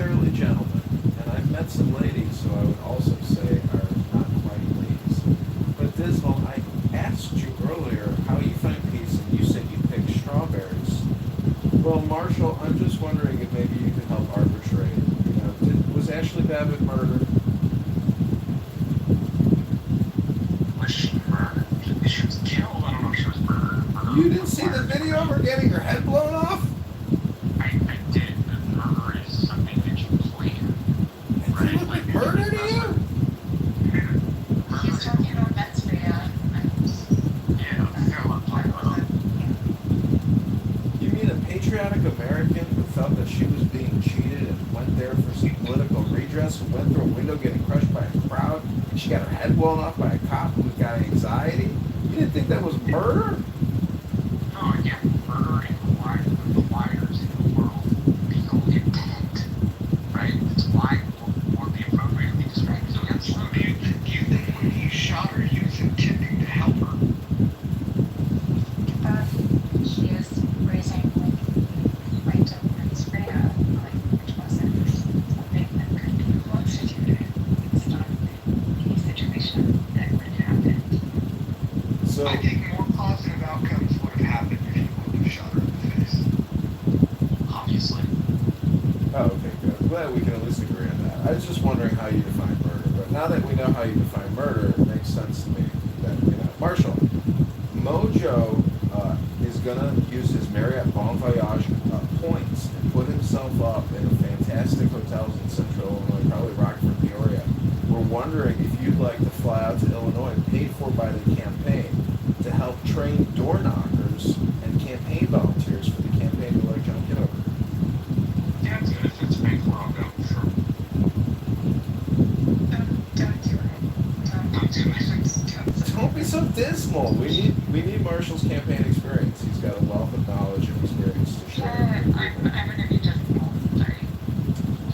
necessarily gentlemen, and I've met some ladies who I would also say are not quite ladies. But Dismal, I asked you earlier how you find peace, and you said you pick strawberries. Well, Marshall, I'm just wondering if maybe you could help arbitrate. Was Ashley Babbitt murdered? Was she murdered? She was killed. I don't know if she was murdered. You didn't see the video of her getting her head blown off? I did, but murder is something that you plan. Right? It looked like murder to you? He's talking about Ben's Freya. Yeah, I love playing with him. You mean a patriotic American who felt that she was being cheated and went there for some political redress, who went through a window getting crushed by a crowd, and she got her head blown off by a cop who's got anxiety? You didn't think that was murder? Oh, yeah, murder and the liars in the world feel intent, right? That's why would be appropriately described as against. So do you think when he shot her, he was intending to help her? He is raising right to Ben's Freya, which wasn't something that could be constituted. It's not any situation that would have happened. So, I think more positive outcomes would have happened if he wouldn't have shot her in the face. Obviously. oh, okay, good. I'm glad we can at least agree on that. I was just wondering how you define murder, but now that we know how you define murder, it makes sense to me that, Marshall, Mojo is going to use his Marriott Bon Voyage points and put himself up in fantastic hotels in Central Illinois, probably Rockford, Peoria. We're wondering if you'd like to fly out to Illinois, paid for by the campaign, to help train door knockers and campaign volunteers for the campaign to elect John Kitover. Yeah, it's good. If it's paid for, I'll go. Sure. Don't do it. Don't do it. Don't be so dismal. We need Marshall's campaign experience. He's got a wealth of knowledge and experience to share. I'm gonna be difficult. Sorry.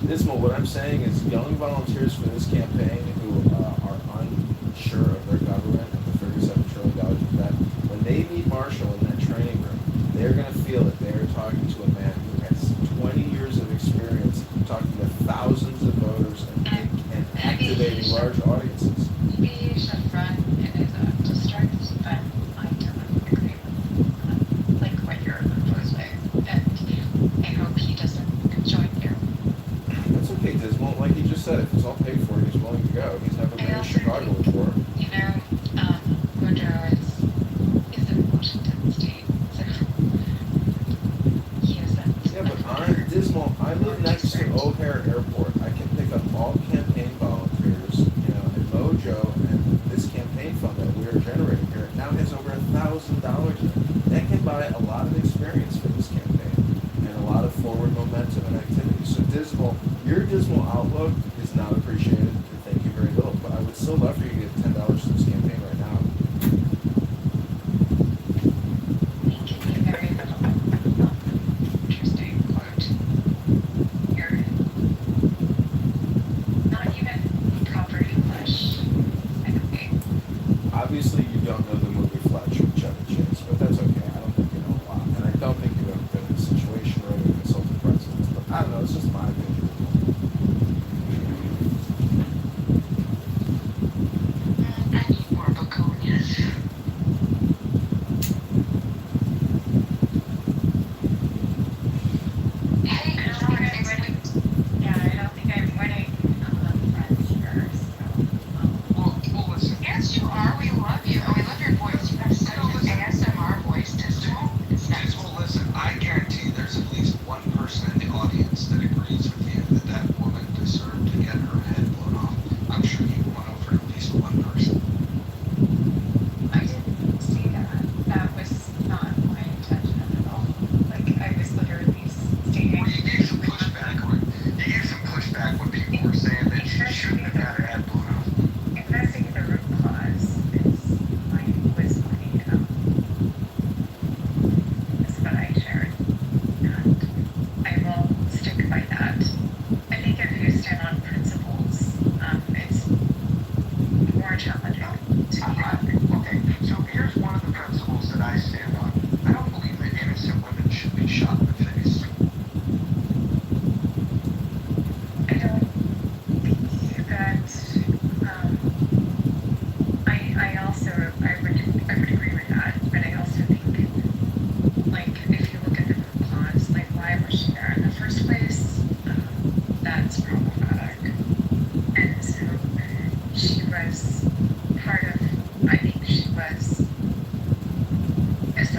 Dismal, what I'm saying is young volunteers for this campaign who are unsure of their government and the $37 trillion of debt, when they meet Marshall in that training room, they're going to feel that they're talking to a man who has 20 years of experience talking to thousands of voters and activating large audiences. Maybe you should run in his own district, but I don't agree with what you're proposing, and I hope he doesn't join you. That's okay, Dismal. Like he just said, if it's all paid for, he's willing to go. He's never been to Chicago before. Woodrow is in Washington State, so he isn't. Yeah, but I'm Dismal. I live next to O'Hare Airport. I can pick up all campaign volunteers, and Mojo, and this campaign fund that we're generating here now has over $1,000 in it. That can buy a lot of experience for this campaign and a lot of forward momentum and activity. So Dismal, your dismal outlook is not appreciated, and thank you very little. But I would still love for you to get $10 to this campaign right now. We can be very little. Interesting quote. You're not even proper English, I don't think. Obviously, you don't know the movie Fletch with Chevy Chase, but that's okay. I don't think you know a lot, and I don't think you've ever been in a situation where you consulted presidents. But I don't know. It's just my opinion.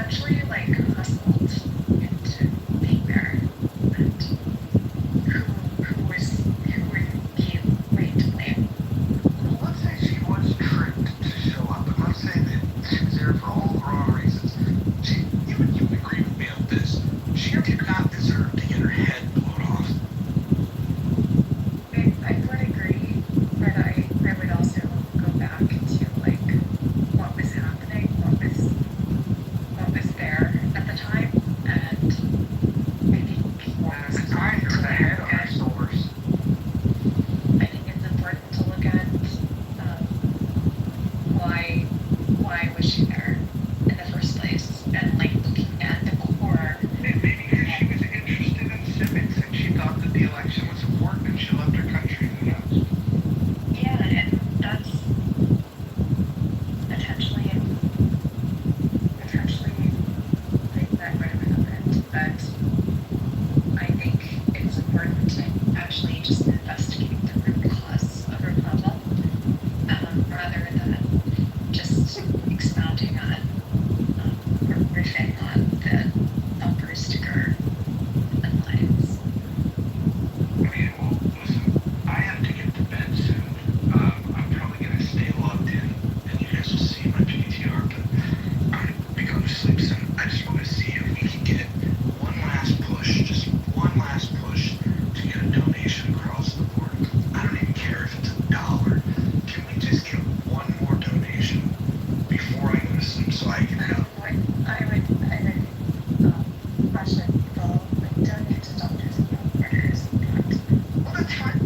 essentially like hustled into being there, and who would be laid to blame? Well, let's say she was tricked to show up. I'm not saying that she was there for all the wrong reasons. You would agree with me on this. She did not deserve to get her head blown off. I would agree, but I would also go back to like what was happening, what was there at the time, and I think Well, at the time, there was a head on her shoulders. I think it's important to look at why was she there in the first place, and like looking at the core. Maybe because she was interested in civics and she thought that the election was important and she loved her country. Who knows? Yeah, and that's potentially like that would have happened, but I think it's important to actually just investigate the root cause of her problem, rather than just expounding on or riffing on the bumper sticker headlines. Okay, well, listen, I have to get to bed soon. I'm probably gonna stay logged in, and you guys will see my PTR, but I'm gonna be going to sleep soon. I just want to see if we can get one last push, just one last push to get a donation across the board. I don't even care if it's $1. Can we just get one more donation before I go to sleep so I can have I would caution people like donate to doctors and workers, Well, that's fine.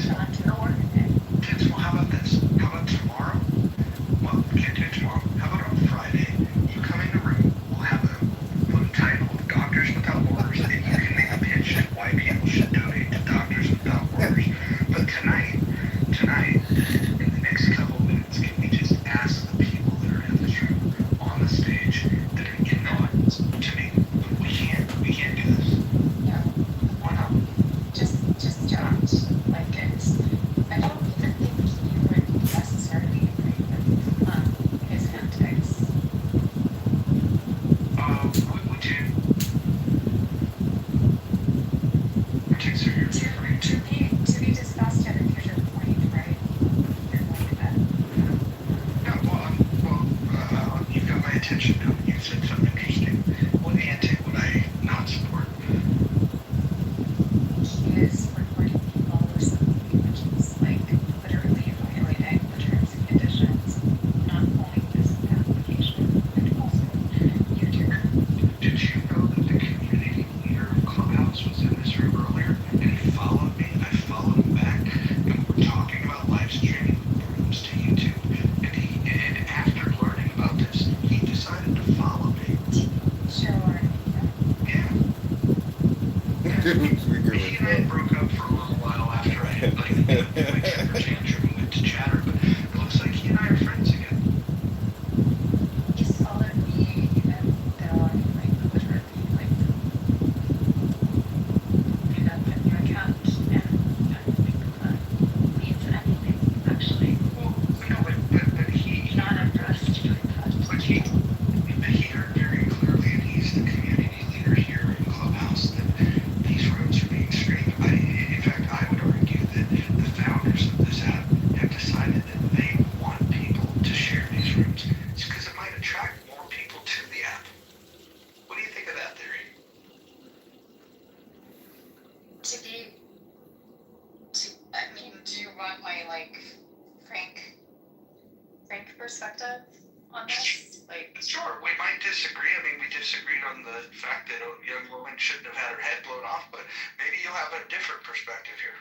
not to the orphanage. Well, how about this? How about tomorrow? Well, we can't do it tomorrow. How about on Friday? You come in the room. We'll have a title of Doctors Without Borders, and you can make a pitch to why people should donate to Doctors Without Borders. But tonight, in the next couple of minutes, can we just ask the people that are in this room on the stage that are in the audience to make? We can't do this. No, Why not? just don't. Like it's. I don't even think you would necessarily agree with his antics. Would you? Antics are your favorite. To be discussed at a future point, right? You're like that. No, you've got my attention now. You said something interesting. What antic would I not support? He is recording people with something which is like literally violating the terms and conditions, not only this application, but also YouTube. Did you know that the community leader of Clubhouse was in this room earlier? And he followed me. I followed him back. And we were talking about live streaming rooms to YouTube. And after learning about this, he decided to follow me. Sure. Yeah. He and I broke up for a little while after I had like my temper tantrum and went to chatter, but it looks like he and I are friends again. He's followed me even though I like literally like made up a new account, and I don't think that means anything actually. Well, no, but he Not impressed by that. But he heard very clearly, and he's the community leader here in Clubhouse, that these rooms are being streamed. In fact, I would argue that the founders of this app have decided that they want people to share these rooms. It's because it might attract more people to the app. What do you think of that theory? I mean, do you want my like frank perspective on this? Like, Sure, we might disagree. I mean, we disagreed on the fact that a young woman shouldn't have had her head blown off, but maybe you'll have a different perspective here.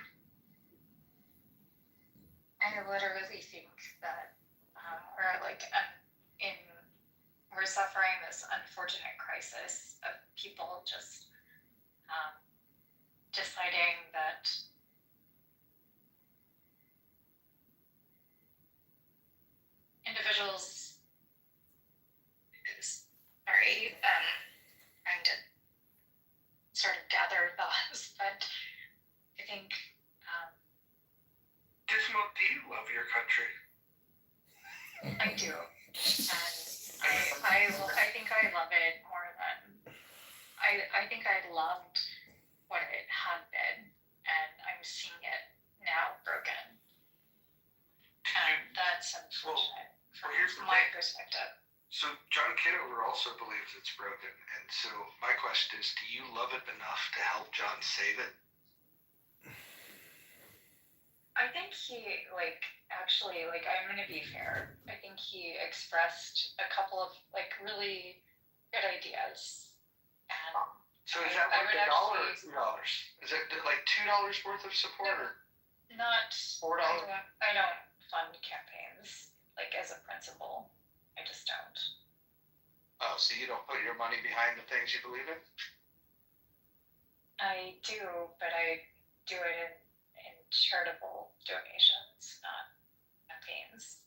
I literally think that we're suffering this unfortunate crisis of people just deciding that individuals, sorry, trying to sort of gather thoughts, but I think Gizmo, do you love your country? I do, and I think I love it So John Kitover also believes it's broken, and so my question is, do you love it enough to help John save it? I think he, like, actually, like, I'm gonna be fair. I think he expressed a couple of, like, really good ideas. And So is that I worth would $1 or actually- $2? Is it like $2 worth of support or not, $4? I don't fund campaigns, like, as a principle. I just don't. Oh, so you don't put your money behind the things you believe in? I do, but I do it in charitable donations, not campaigns.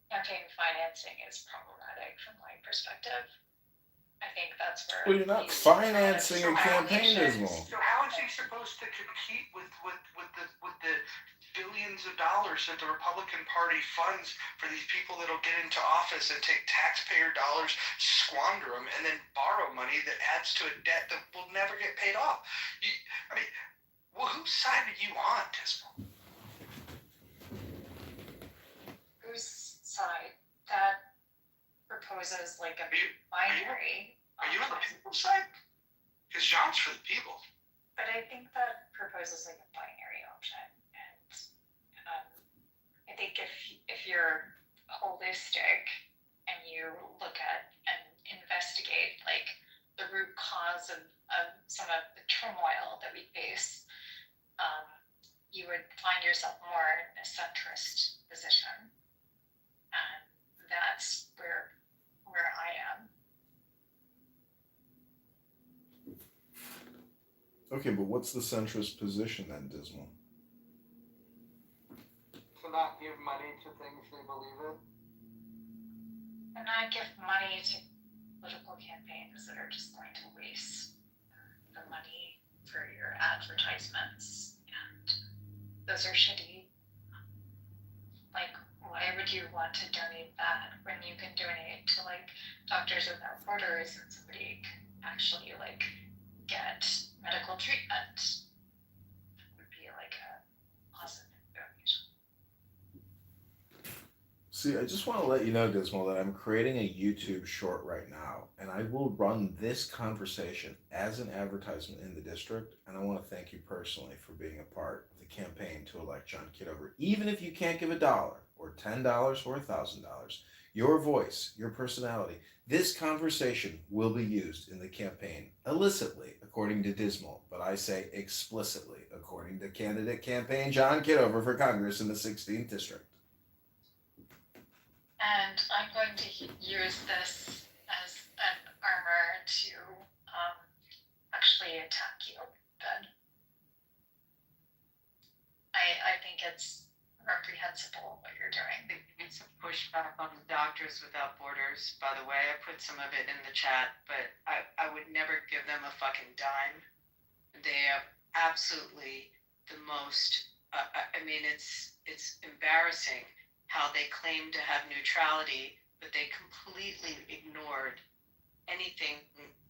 Campaign financing is problematic from my perspective. I think that's where. Well, you're not these financing a sort of campaign, donations- Dismal. So how is he supposed to compete with the billions of dollars that the Republican Party funds for these people that'll get into office and take taxpayer dollars, squander them, and then borrow money that adds to a debt that will never get paid off? Well, whose side are you on, Dismal? Whose side? That proposes like a binary. Are you on the people's side? Because John's for the people. But I think that proposes like a binary option, and I think if you're holistic and you look at and investigate like the root cause of some of the turmoil that we face, you would find yourself more in a centrist position, and that's where I am. Okay, but what's the centrist position then, Dismal? To not give money to things they believe in? And not give money to political campaigns that are just going to waste the money for your advertisements, and those are shitty. Like, why would you want to donate that when you can donate to like Doctors Without Borders and somebody can actually like get medical treatment? That would be like a positive donation. See, I just want to let you know, Dismal, that I'm creating a YouTube short right now, and I will run this conversation as an advertisement in the district, and I want to thank you personally for being a part of the campaign to elect John Kitover. Even if you can't give $1 or $10 or $1,000, your voice, your personality, this conversation will be used in the campaign illicitly, according to Dismal, but I say explicitly, according to candidate campaign John Kitover for Congress in the 16th District. And I'm going to use this as an armor to actually attack you, Ben. I think it's reprehensible what you're doing. It's a pushback on the Doctors Without Borders, by the way. I put some of it in the chat, but I would never give them a fucking dime. They have absolutely the most, I mean, it's embarrassing how they claim to have neutrality, but they completely ignored anything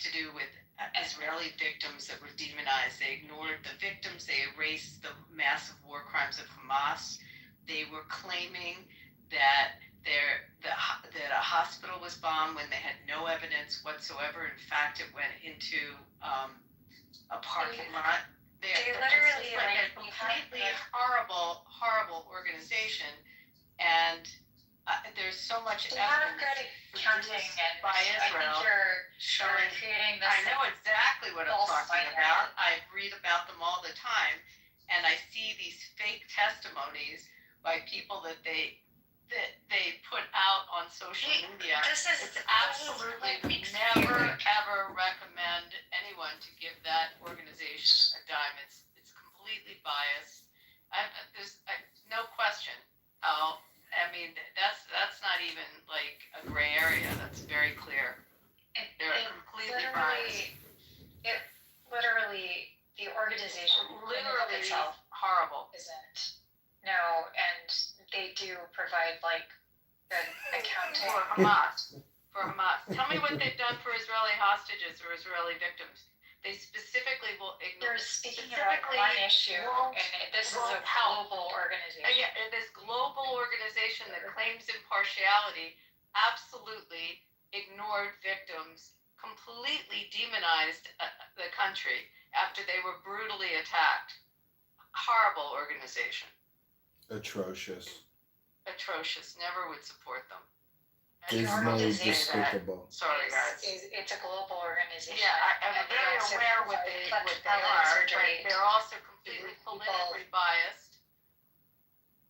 to do with Israeli victims that were demonized. They ignored the victims. They erased the massive war crimes of Hamas. They were claiming that a hospital was bombed when they had no evidence whatsoever. In fact, it went into a parking lot. They literally like a completely horrible organization, and there's so much They have evidence good accounting, and by Israel I think you're showing. creating this. I know exactly what I'm false talking binary. about. I read about them all the time, and I see these fake testimonies by people that they put out on social media. It's Absolutely, we never ever recommend anyone to give that organization a dime. It's completely biased. There's no question. I mean, that's not even like a gray area. That's very clear. They're completely biased. It literally, the organization Literally itself horrible. isn't. No, and they do provide like good accounting. For Hamas. Tell me what they've done for Israeli hostages or Israeli victims. They specifically will ignore. You're speaking about one issue, and this is a global organization. Yeah, this global organization that claims impartiality absolutely ignored victims, completely demonized the country after they were brutally attacked. Horrible organization. Atrocious. Atrocious. Never would support them. The Dismally organization despicable. Sorry, guys. It's a global organization. Yeah, I'm and they very also aware what provide they plastic are, surgery but they're also completely people. politically biased,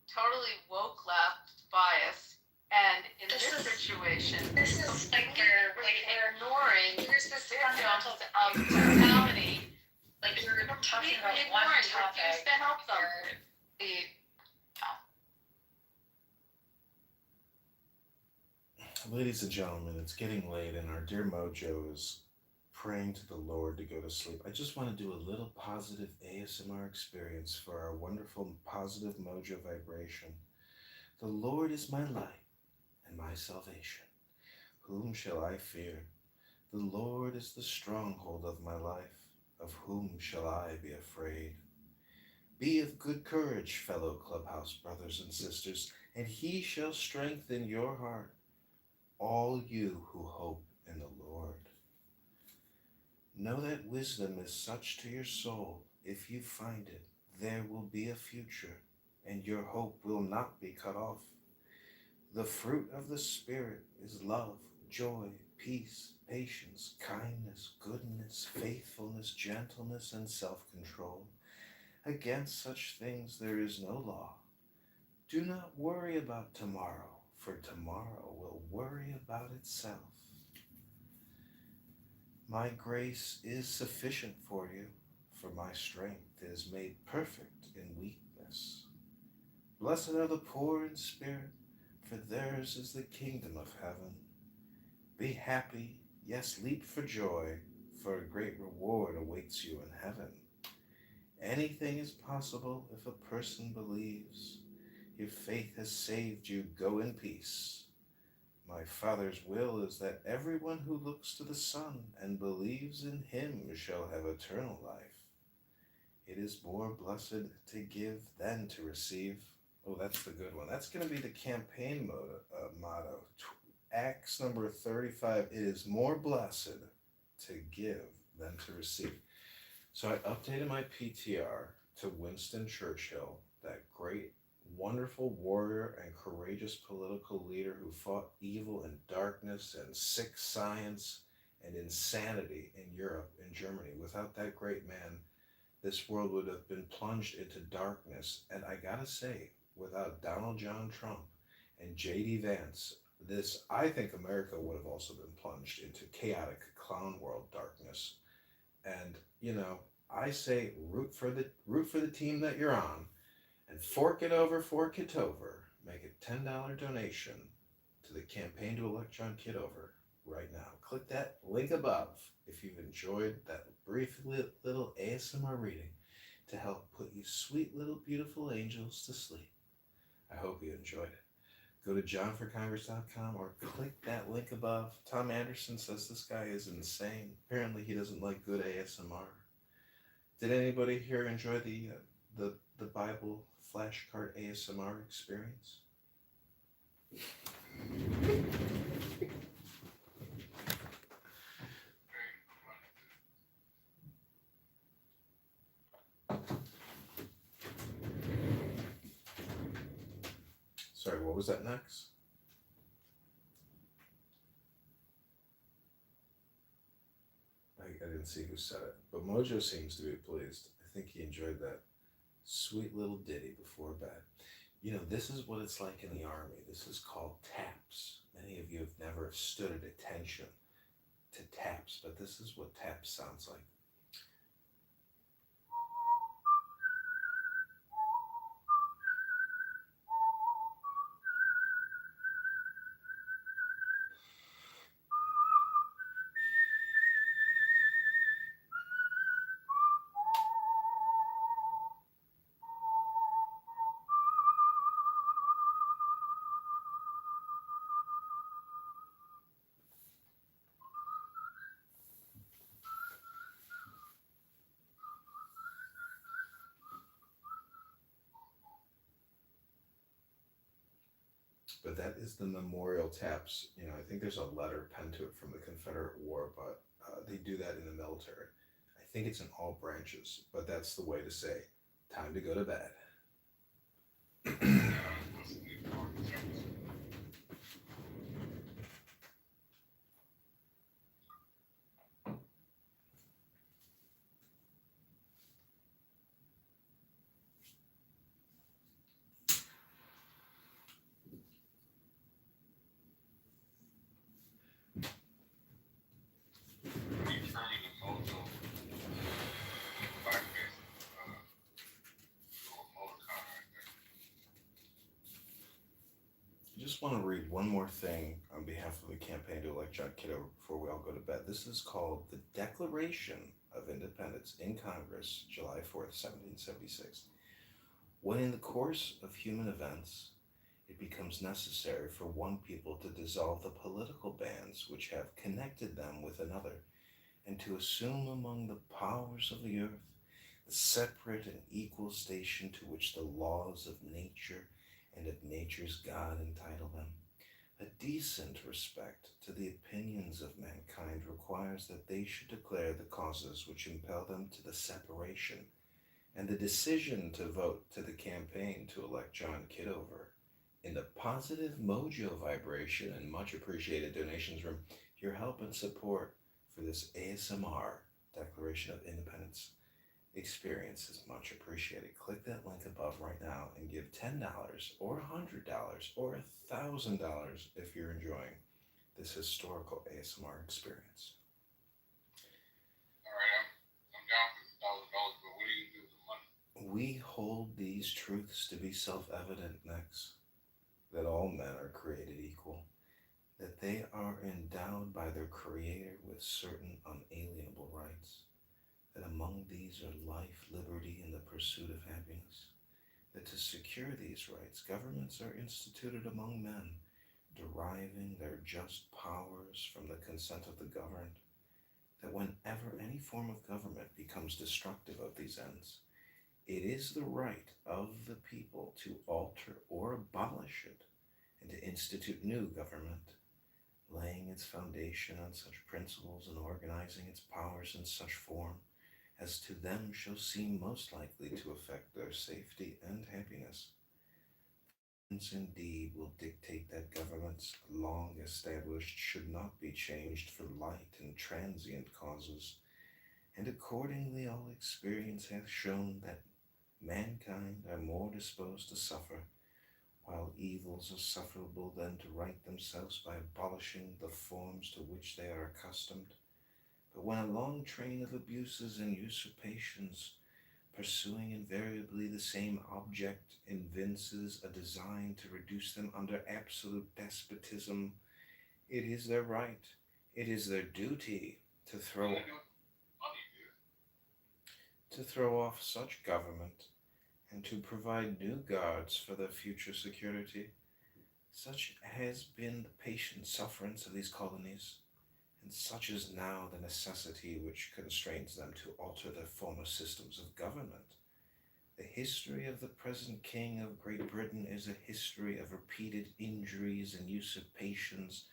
totally woke left biased, and in This this is- situation, This is like they're ignoring here's this victims fundamental of brutality, like you're talking completely about one ignoring, refuse topic. to help them. you're- Ladies and gentlemen, it's getting late, and our dear Mojo is praying to the Lord to go to sleep. I just want to do a little positive ASMR experience for our wonderful positive Mojo vibration. The Lord is my light and my salvation. Whom shall I fear? The Lord is the stronghold of my life. Of whom shall I be afraid? Be of good courage, fellow clubhouse brothers and sisters, and he shall strengthen your heart, all you who hope in the Lord. Know that wisdom is such to your soul. If you find it, there will be a future, and your hope will not be cut off. The fruit of the Spirit is love, joy, peace, patience, kindness, goodness, faithfulness, gentleness, and self-control. Against such things there is no law. Do not worry about tomorrow, for tomorrow will worry about itself. My grace is sufficient for you, for my strength is made perfect in weakness. Blessed are the poor in spirit, for theirs is the kingdom of heaven. Be happy, yes, leap for joy, for a great reward awaits you in heaven. Anything is possible if a person believes. Your faith has saved you. Go in peace. My Father's will is that everyone who looks to the Son and believes in him shall have eternal life. It is more blessed to give than to receive. Oh, that's the good one. That's going to be the campaign motto. Acts number 35. It is more blessed to give than to receive. So I updated my PTR to Winston Churchill, that great, wonderful warrior and courageous political leader who fought evil and darkness and sick science and insanity in Europe and Germany. Without that great man, this world would have been plunged into darkness. And I gotta say, without Donald John Trump and J.D. Vance, I think America would have also been plunged into chaotic clown world darkness. And I say root for the team that you're on, and fork it over for Kitover. Make a $10 donation to the campaign to elect John Kitover right now. Click that link above if you've enjoyed that brief little ASMR reading to help put you sweet little beautiful angels to sleep. I hope you enjoyed it. Go to johnforcongress.com or click that link above. Tom Anderson says this guy is insane. Apparently he doesn't like good ASMR. Did anybody here enjoy the Bible flashcard ASMR experience? Sorry, what was that next? I didn't see who said it, but Mojo seems to be pleased. I think he enjoyed that sweet little ditty before bed. This is what it's like in the Army. This is called taps. Many of you have never stood at attention to taps, but this is what taps sounds like. But that is the memorial taps. I think there's a letter penned to it from the Confederate War, but they do that in the military. I think it's in all branches, but that's the way to say, time to go to bed. Yeah, that's a good part. Returning the mojo back there, little motor car right there. I just want to read one more thing on behalf of the campaign to elect John Kitover before we all go to bed. This is called the Declaration of Independence in Congress, July 4th, 1776. When in the course of human events it becomes necessary for one people to dissolve the political bands which have connected them with another, and to assume among the powers of the earth the separate and equal station to which the laws of nature and of nature's God entitle them. A decent respect to the opinions of mankind requires that they should declare the causes which impel them to the separation, and the decision to vote to the campaign to elect John Kitover. In the positive mojo vibration and much appreciated donations room, your help and support for this ASMR Declaration of Independence experience is much appreciated. Click that link above right now and give $10 or $100 or $1,000 if you're enjoying this historical ASMR experience. All right, I'm down for $1,000, but what do you do with the money? We hold these truths to be self evident next, that all men are created equal, that they are endowed by their Creator with certain unalienable rights, that among these are life, liberty, and the pursuit of happiness, that to secure these rights, governments are instituted among men, deriving their just powers from the consent of the governed, that whenever any form of government becomes destructive of these ends, it is the right of the people to alter or abolish it, and to institute new government, laying its foundation on such principles and organizing its powers in such form as to them shall seem most likely to affect their safety and happiness. Hence, indeed, will dictate that governments long established should not be changed for light and transient causes, and accordingly all experience hath shown that mankind are more disposed to suffer, while evils are sufferable, than to right themselves by abolishing the forms to which they are accustomed. But when a long train of abuses and usurpations, pursuing invariably the same object, evinces a design to reduce them under absolute despotism, it is their right, it is their duty to throw off such government, and to provide new guards for their future security. Such has been the patient sufferance of these colonies, and such is now the necessity which constrains them to alter their former systems of government. The history of the present King of Great Britain is a history of repeated injuries and usurpations,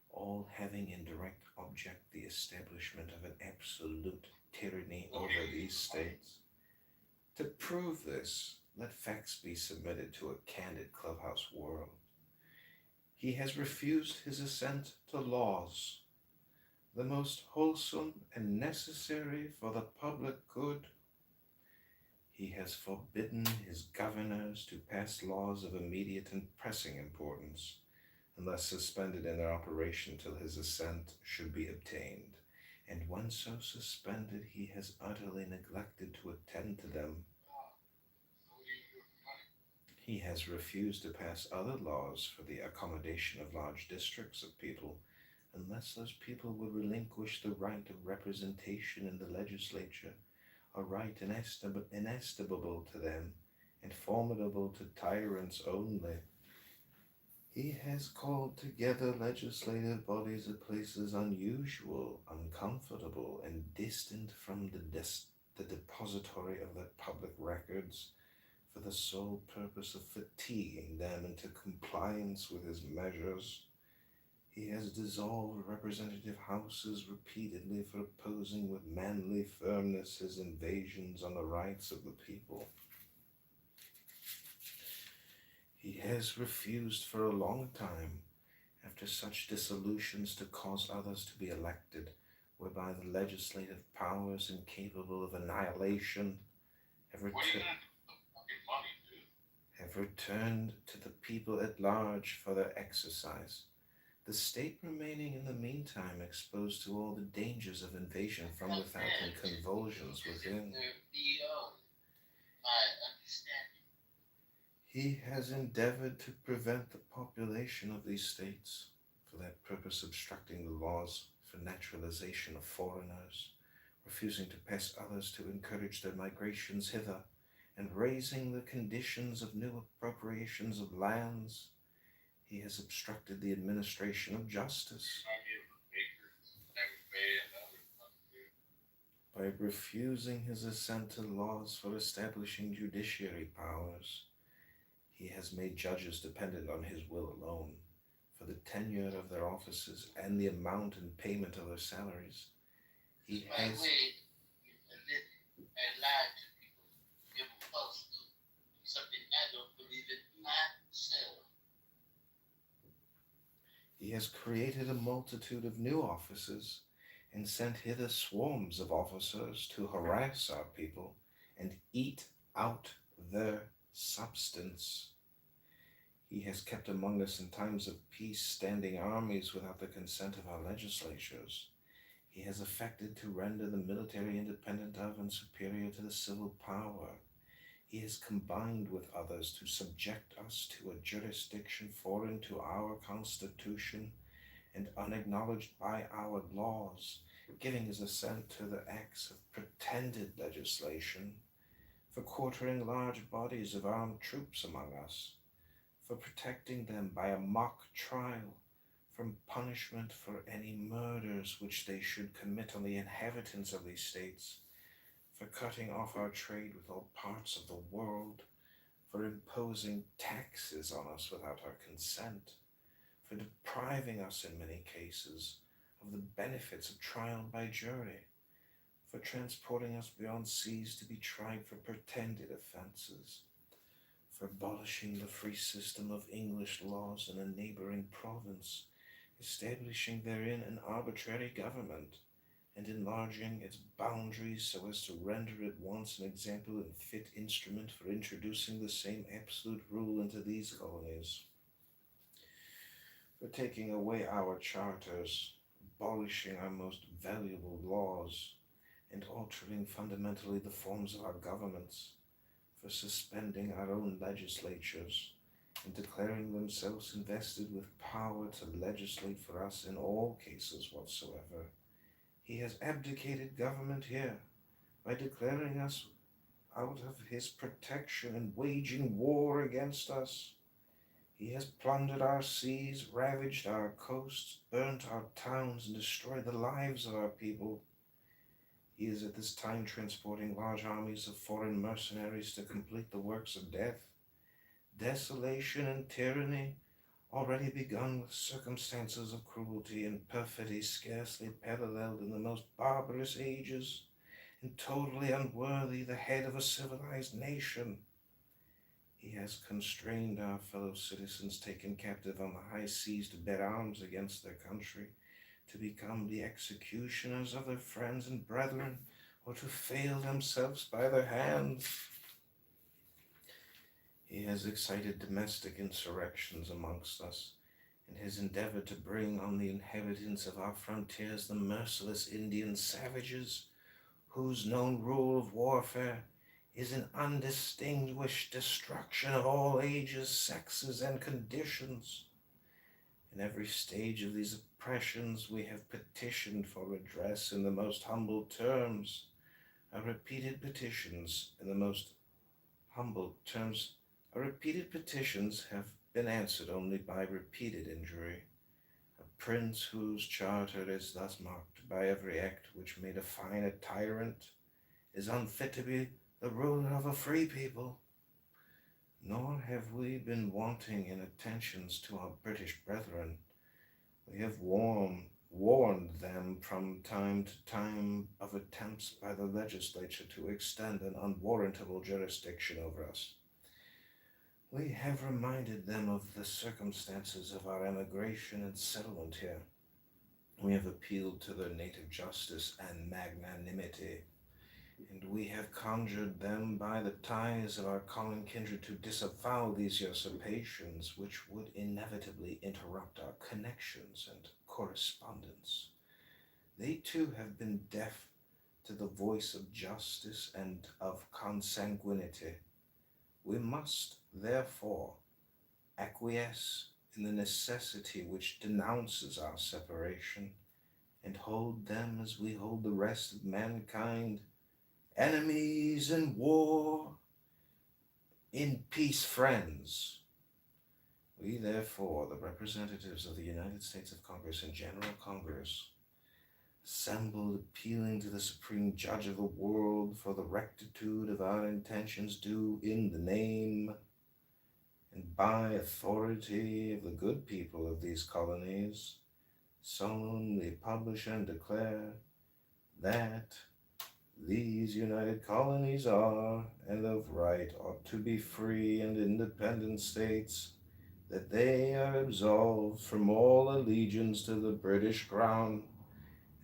all having in direct object the establishment of an absolute tyranny over these states. To prove this, let facts be submitted to a candid clubhouse world. He has refused his assent to laws, the most wholesome and necessary for the public good. He has forbidden his governors to pass laws of immediate and pressing importance, unless suspended in their operation till his assent should be obtained, and when so suspended, he has utterly neglected to attend to them. He has refused to pass other laws for the accommodation of large districts of people, unless those people would relinquish the right of representation in the legislature, a right inestimable to them, and formidable to tyrants only. He has called together legislative bodies at places unusual, uncomfortable, and distant from the depository of the public records, for the sole purpose of fatiguing them into compliance with his measures. He has dissolved representative houses repeatedly for opposing with manly firmness his invasions on the rights of the people. He has refused for a long time, after such dissolutions, to cause others to be elected, whereby the legislative powers incapable of annihilation have, What are you gonna do with the fucking money, dude? have returned to the people at large for their exercise, the state remaining in the meantime exposed to all the dangers of invasion from without and convulsions within. My understanding. He has endeavored to prevent the population of these states, for that purpose obstructing the laws for naturalization of foreigners, refusing to pass others to encourage their migrations hither, and raising the conditions of new appropriations of lands. He has obstructed the administration of justice by refusing his assent to laws for establishing judiciary powers. He has made judges dependent on his will alone for the tenure of their offices and the amount and payment of their salaries. He My has way in living and lie to people, give them false hope, something I don't believe in myself. He has created a multitude of new offices and sent hither swarms of officers to harass our people and eat out their substance. He has kept among us in times of peace standing armies without the consent of our legislatures. He has affected to render the military independent of and superior to the civil power. He has combined with others to subject us to a jurisdiction foreign to our Constitution and unacknowledged by our laws, giving his assent to the acts of pretended legislation, for quartering large bodies of armed troops among us, for protecting them by a mock trial from punishment for any murders which they should commit on the inhabitants of these states, for cutting off our trade with all parts of the world, for imposing taxes on us without our consent, for depriving us in many cases of the benefits of trial by jury, for transporting us beyond seas to be tried for pretended offences, for abolishing the free system of English laws in a neighboring province, establishing therein an arbitrary government, and enlarging its boundaries so as to render it once an example and fit instrument for introducing the same absolute rule into these colonies, for taking away our charters, abolishing our most valuable laws, and altering fundamentally the forms of our governments, for suspending our own legislatures and declaring themselves invested with power to legislate for us in all cases whatsoever. He has abdicated government here by declaring us out of his protection and waging war against us. He has plundered our seas, ravaged our coasts, burnt our towns, and destroyed the lives of our people. He is at this time transporting large armies of foreign mercenaries to complete the works of death, desolation, and tyranny, already begun with circumstances of cruelty and perfidy scarcely paralleled in the most barbarous ages, and totally unworthy the head of a civilized nation. He has constrained our fellow citizens taken captive on the high seas to bear arms against their country, to become the executioners of their friends and brethren, or to fail themselves by their hands. He has excited domestic insurrections amongst us, and has endeavored to bring on the inhabitants of our frontiers the merciless Indian savages, whose known rule of warfare is an undistinguished destruction of all ages, sexes, and conditions. In every stage of these oppressions we have petitioned for redress in the most humble terms. Our repeated petitions have been answered only by repeated injury. A prince whose charter is thus marked by every act which may define a tyrant is unfit to be the ruler of a free people. Nor have we been wanting in attentions to our British brethren. We have warned them from time to time of attempts by the legislature to extend an unwarrantable jurisdiction over us. We have reminded them of the circumstances of our emigration and settlement here. We have appealed to their native justice and magnanimity, and we have conjured them by the ties of our common kindred to disavow these usurpations, which would inevitably interrupt our connections and correspondence. They too have been deaf to the voice of justice and of consanguinity. We must, therefore, acquiesce in the necessity which denounces our separation, and hold them as we hold the rest of mankind, enemies in war, in peace friends. We, therefore, the representatives of the United States of Congress and General Congress, assembled appealing to the Supreme Judge of the world for the rectitude of our intentions, do in the name and by authority of the good people of these colonies, solemnly publish and declare that these united colonies are, and of right ought to be free and independent states, that they are absolved from all allegiance to the British Crown,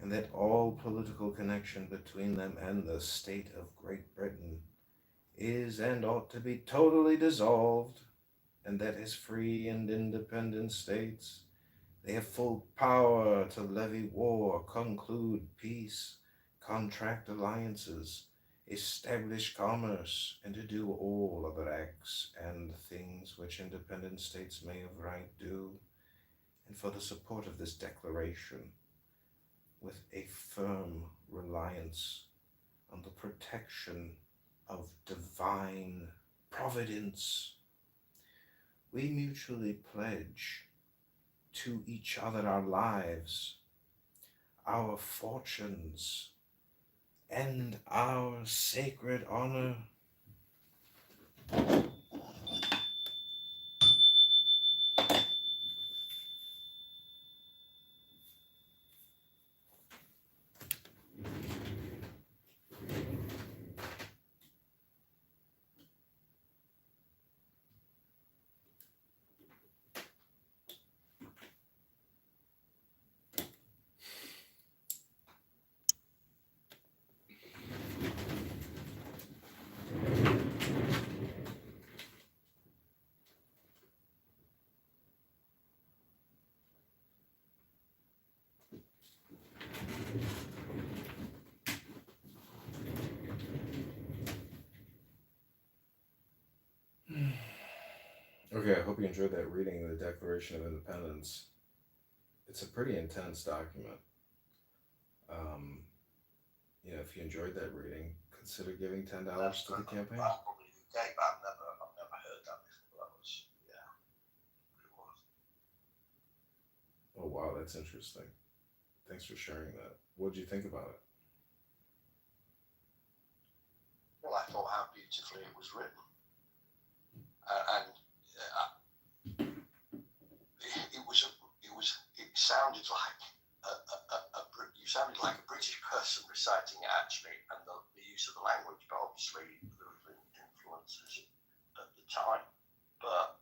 and that all political connection between them and the state of Great Britain is and ought to be totally dissolved, and that as free and independent states they have full power to levy war, conclude peace, contract alliances, establish commerce, and to do all other acts and things which independent states may of right do, and for the support of this declaration, with a firm reliance on the protection of divine providence, we mutually pledge to each other our lives, our fortunes, and our sacred honor. Okay, I hope you enjoyed that reading of the Declaration of Independence. It's a pretty intense document. Um, if you enjoyed that reading, consider giving $10 to the campaign. That's probably UK, but I've never heard that before. That was, yeah, it was. Oh wow, that's interesting. Thanks for sharing that. What did you think about it? Well, I thought how beautifully it was written, and it sounded like you sounded like a British person reciting it actually, and the use of the language, but obviously there were influences at the time, but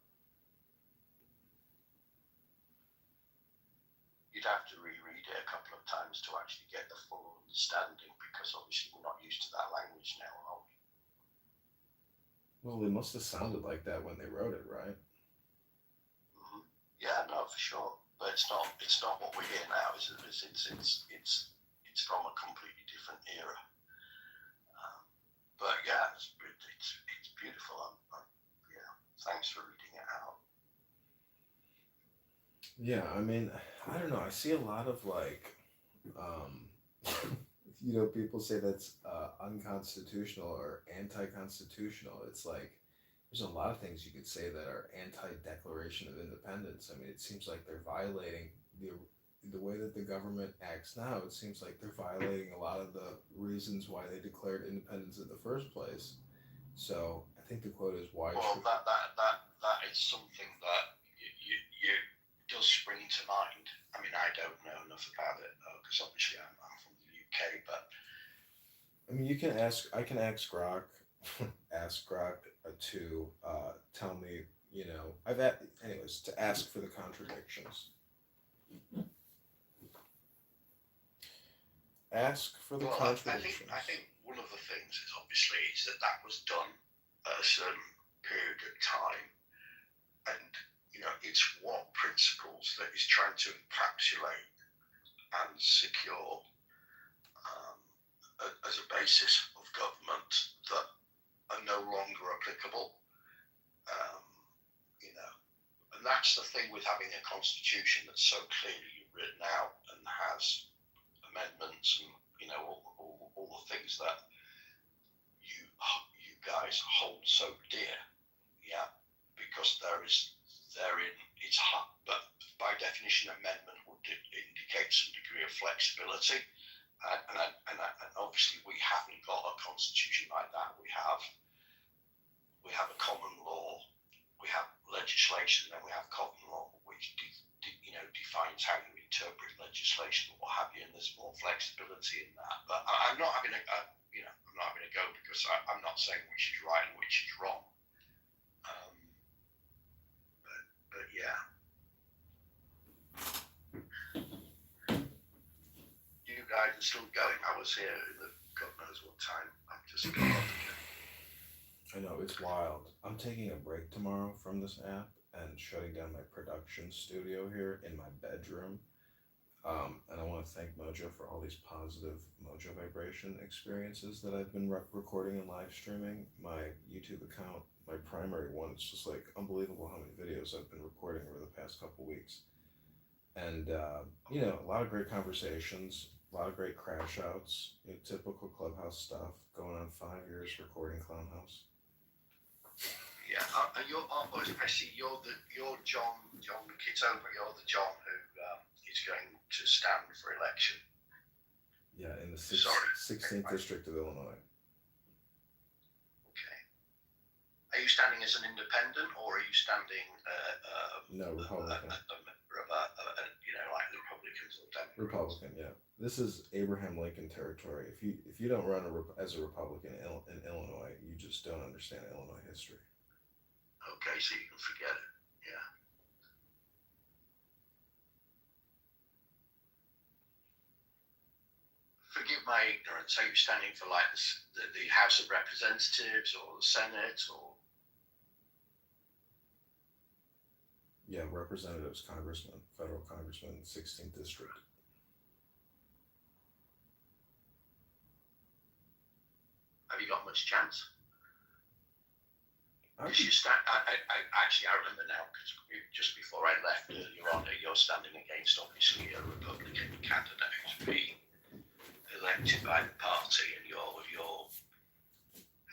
you'd have to reread it a couple of times to actually get the full understanding, because obviously we're not used to that language now, are we? Well, they must have sounded like that when they wrote it, right? Mm-hmm. Yeah, no, for sure. But it's not what we hear now, is it? It's from a completely different era. But yeah, it's beautiful. Yeah, thanks for reading it out. Yeah, I mean, I don't know. I see a lot of people say that's unconstitutional or anti-constitutional. It's like there's a lot of things you could say that are anti-Declaration of Independence. I mean, it seems like they're violating the way that the government acts now. It seems like they're violating a lot of the reasons why they declared independence in the first place. So at think the quote is why. Well, that is something that you does spring to mind. I mean, I don't know enough about it because obviously I'm from the UK, but I mean, you can ask. I can ask Grok, ask Grok to tell me. You know, I've at anyways to ask for the contradictions. Ask for the well, contradictions. I think one of the things is obviously is that was done at a certain period of time, and it's what principles that is trying to encapsulate and secure um, as a basis of government that are no longer applicable. Um, you know, and that's the thing with having a constitution that's so clearly written out and has amendments and all the things that you guys hold so dear. Yeah, because therein it's hard, but by definition, amendment would indicate some degree of flexibility, and obviously we haven't got a constitution like that. We have a common law, we have legislation, and we have common law, which defines how you interpret legislation or what have you, and there's more flexibility in that. But I'm not having I'm not having a go because I'm not saying which is right and which is wrong. Um, but yeah, you guys are still going. I was here in the God knows what time. I've just got up again. I know it's wild. I'm taking a break tomorrow from this app and shutting down my production studio here in my bedroom. And I want to thank Mojo for all these positive Mojo vibration experiences that I've been recording and live streaming. My YouTube account, my primary one, it's just like unbelievable how many videos I've been recording over the past couple weeks. And, a lot of great conversations, a lot of great crash outs, typical Clubhouse stuff, going on 5 years recording Clownhouse. Yeah, I see you're John Kitover. You're the John who is going to stand for election. Yeah, in the 16th District of Illinois. Okay. Are you standing as an independent, or are you standing? No, Republican. Like the Republicans or Democrats? Republican, yeah. This is Abraham Lincoln territory. If you don't run as a Republican in Illinois, you just don't understand Illinois history. Okay, so you can forget it. Yeah. Forgive my ignorance. Are you standing for like the House of Representatives or the Senate or? Yeah, representatives, congressman, federal congressman, 16th district. Have you got much chance? I I remember now because just before I left earlier on, you're standing against obviously a Republican candidate who's being elected by the party, and you're.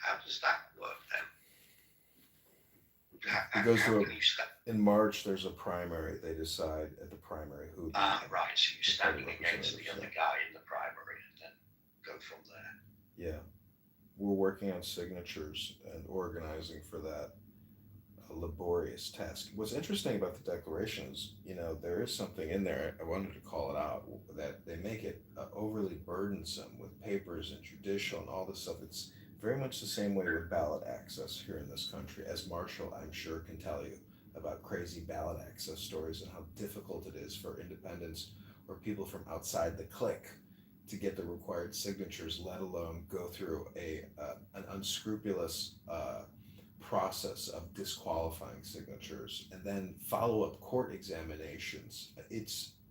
How does that work then? It goes through in March. There's a primary. They decide at the primary who. Right. So you're standing against the other guy in the primary, and then go from there. Yeah, we're working on signatures and organizing for that laborious task. What's interesting about the declaration is, there is something in there. I wanted to call it out that they make it overly burdensome with papers and judicial and all this stuff. It's very much the same way with ballot access here in this country, as Marshall, I'm sure, can tell you about crazy ballot access stories and how difficult it is for independents or people from outside the clique to get the required signatures, let alone go through an unscrupulous process of disqualifying signatures and then follow-up court examinations.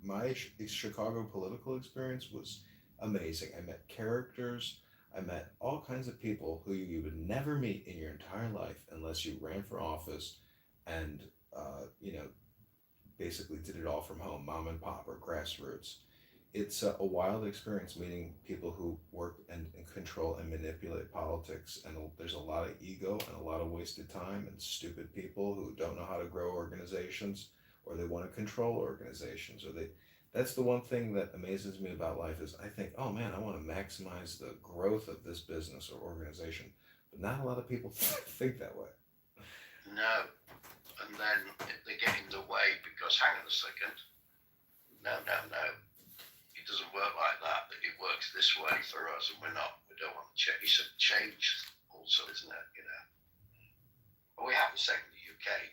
My Chicago political experience was amazing. I met characters. I met all kinds of people who you would never meet in your entire life unless you ran for office and, basically did it all from home, mom and pop or grassroots. It's a wild experience meeting people who work and control and manipulate politics. And there's a lot of ego and a lot of wasted time and stupid people who don't know how to grow organizations, or they want to control organizations, that's the one thing that amazes me about life is I think, oh man, I want to maximize the growth of this business or organization. But not a lot of people think that way. No. And then they get in the way because, hang on a second, no. It doesn't work like that. It works this way for us, and we don't want to change. It's a change also, isn't it? You know. But we have the same in the UK.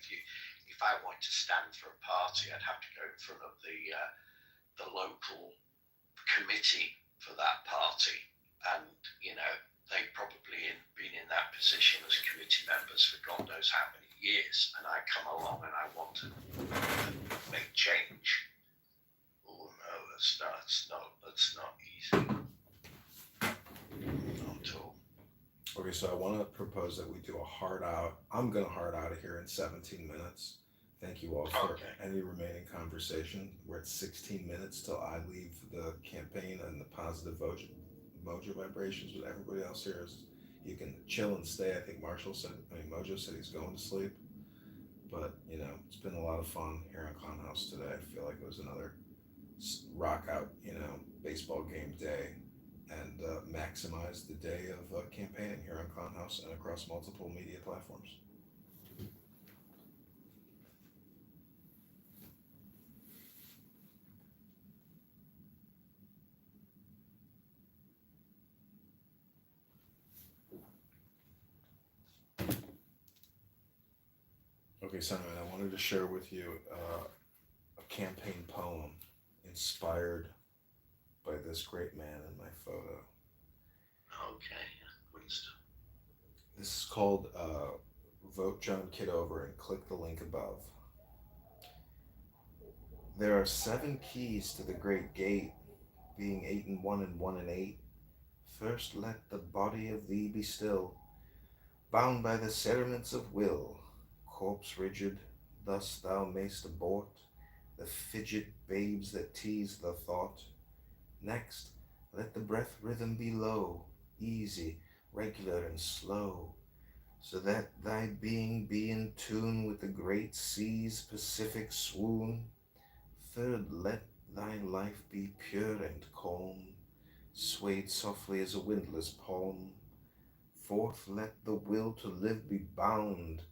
If I wanted to stand for a party, I'd have to go in front of the local committee for that party, and you know they've probably been in that position as committee members for God knows how many years, and I come along and I want to make change. Oh no, that's not easy. Not at all. Okay, so I want to propose that we do a hard out. I'm going to hard out of here in 17 minutes. Thank you all for any remaining conversation. We're at 16 minutes till I leave the campaign, and the positive mojo vibrations with everybody else here is you can chill and stay. I think Mojo said he's going to sleep. But, you know, it's been a lot of fun here on Clown House today. I feel like it was another rock out, you know, baseball game day, and maximize the day of campaigning here on Clown House and across multiple media platforms. Okay, Simon, I wanted to share with you a campaign poem inspired by this great man in my photo. Okay, please. This is called Vote John Kitover, and click the link above. There are 7 keys to the great gate, being 8 and 1 and 1 and 8. First let the body of thee be still, bound by the cerements of will. Corpse rigid, thus thou mayst abort the fidget babes that tease the thought. Next, let the breath rhythm be low, easy, regular, and slow, so that thy being be in tune with the great sea's pacific swoon. Third, let thy life be pure and calm, swayed softly as a windless palm. Fourth, let the will to live be bound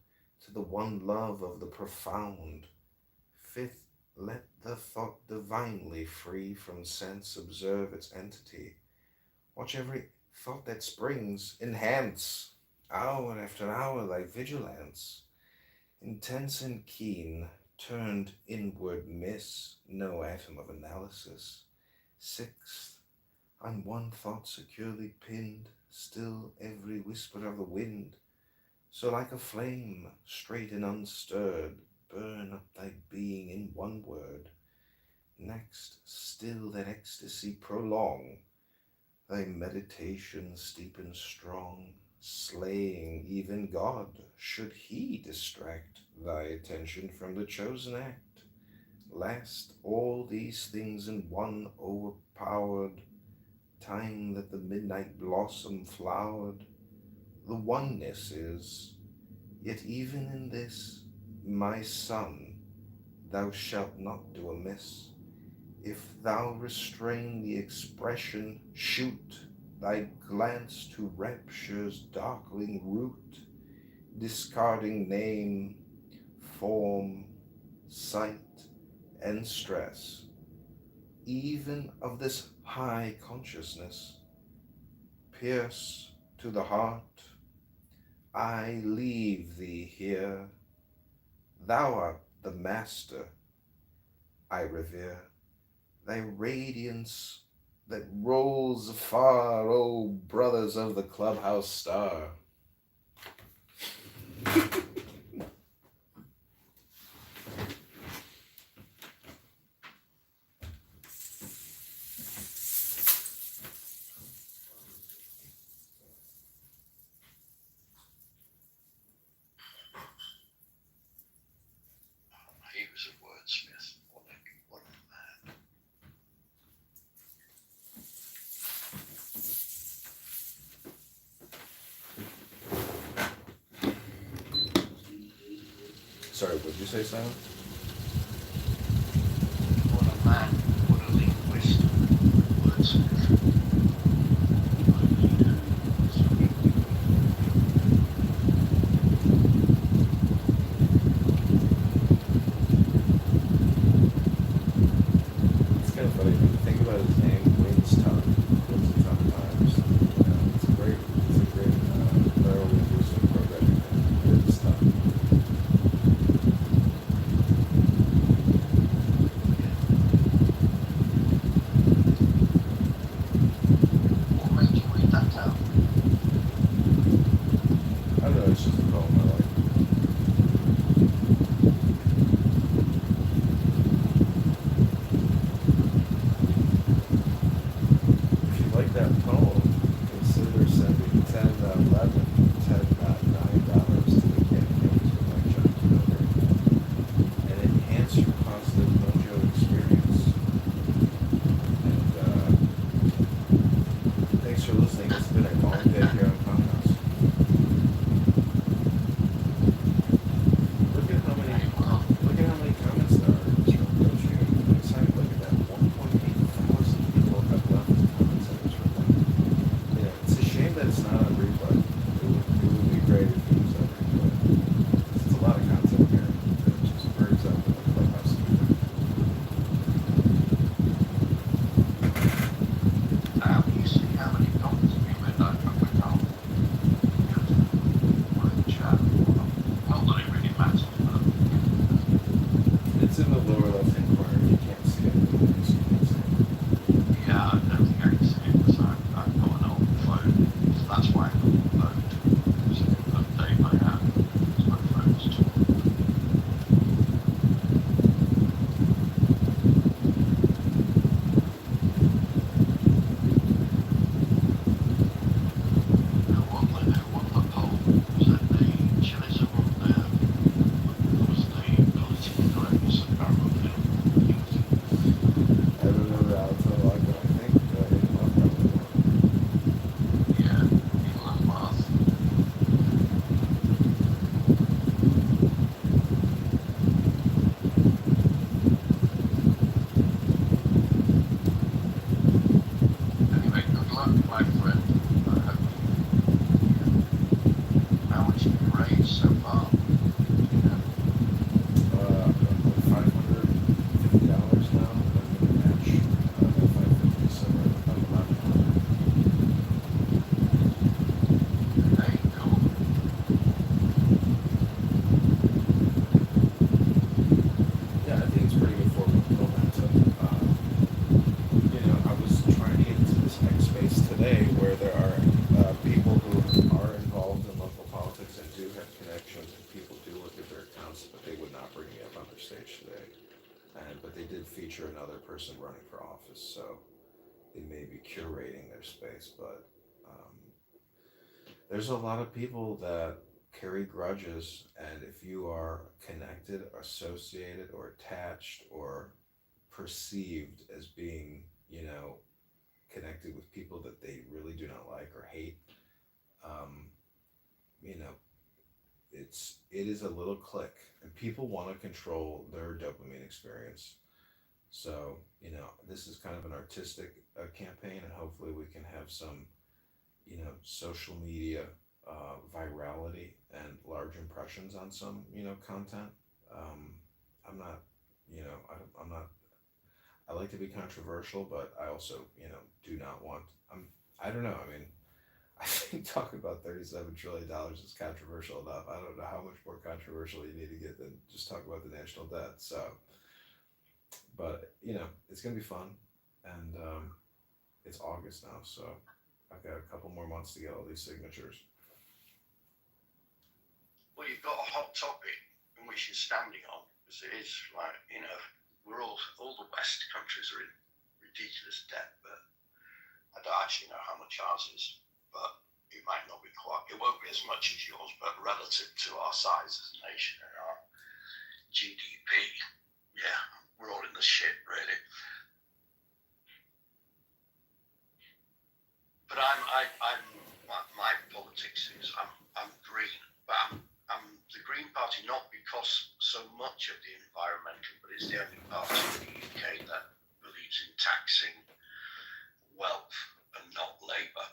to the one love of the profound. Fifth, let the thought divinely free from sense observe its entity. Watch every thought that springs, enhance, hour after hour thy vigilance. Intense and keen, turned inward, miss no atom of analysis. Sixth, on one thought securely pinned, still every whisper of the wind. So like a flame, straight and unstirred, burn up thy being in one word. Next, still that ecstasy prolong, thy meditation steep and strong, slaying even God, should he distract thy attention from the chosen act. Last, all these things in one overpowered, time that the midnight blossom flowered. The oneness is, yet even in this, my son, thou shalt not do amiss. If thou restrain the expression, shoot thy glance to rapture's darkling root, discarding name, form, sight, and stress, even of this high consciousness. Pierce to the heart, I leave thee here. Thou art the master I revere. Thy radiance that rolls afar, O brothers of the clubhouse star. He was a wordsmith. What a man. Sorry, what did you say, Simon? What a man. What a linguist. Wordsmith. like that poem, consider sending 10, 11, 10, $9 to the campaign to elect John Kitover and enhance your positive mojo experience. And thanks for listening. It's been a long day here on Clubhouse. Look at how many comments there are. Don't you get excited? Look at that. 1.8 thousand people have left comments in this room. Yeah, it's a shame that it's not on replay. It would be great if it was on replay. It's a lot of content here. It just brings up the Clubhouse. You see how many comments we made that from the chat. Not that it really matters, but It's in the lower left-hand corner. If you can't see it, you can't see it. yeah, I don't think I can see it because I've got an old phone. So that's why I'm not upload. So I can update my app because my phone's too old. Who won the poll? Was it the chillism or was the political correctness? I can't remember. I don't know that I'll tell you, but I think Elon probably won. Yeah, Elon Musk. Anyway, good luck, my friend. I hope how much have you raised so far? You know, $550 now. I'm gonna match that 550, so we're about 1100. hey, cool. Yeah, I think it's pretty good for momentum. I was trying to get into this space today where there are people who are involved in local politics and do have connections, and people do look at their accounts, but they would not bring me up on their stage today. But they did feature another person running for office, so they may be curating their space. But there's a lot of people that carry grudges, and if you are connected, associated, or attached, or perceived as being, connected with people that they really do not like or hate, um, you know, it is a little click, and people want to control their dopamine experience. So this is kind of an artistic campaign, and hopefully we can have some social media virality and large impressions on some content. I'm not, I'm not. I like to be controversial, but I also do not want. I don't know. I mean, I think talking about $37 trillion is controversial enough. I don't know how much more controversial you need to get than just talk about the national debt. So, but it's gonna be fun, and it's August now, so I've got a couple more months to get all these signatures. Well, you've got a hot topic in which you're standing on, because it is like, we're all the West countries are in ridiculous debt, but I don't actually know how much ours is, but it might not be quite, it won't be as much as yours, but relative to our size as a nation and our GDP, yeah, we're all in the shit, really. But my politics is I'm green, but I'm the Green Party not because so much of the environmental, but it's the only party in the UK that believes in taxing wealth and not labour.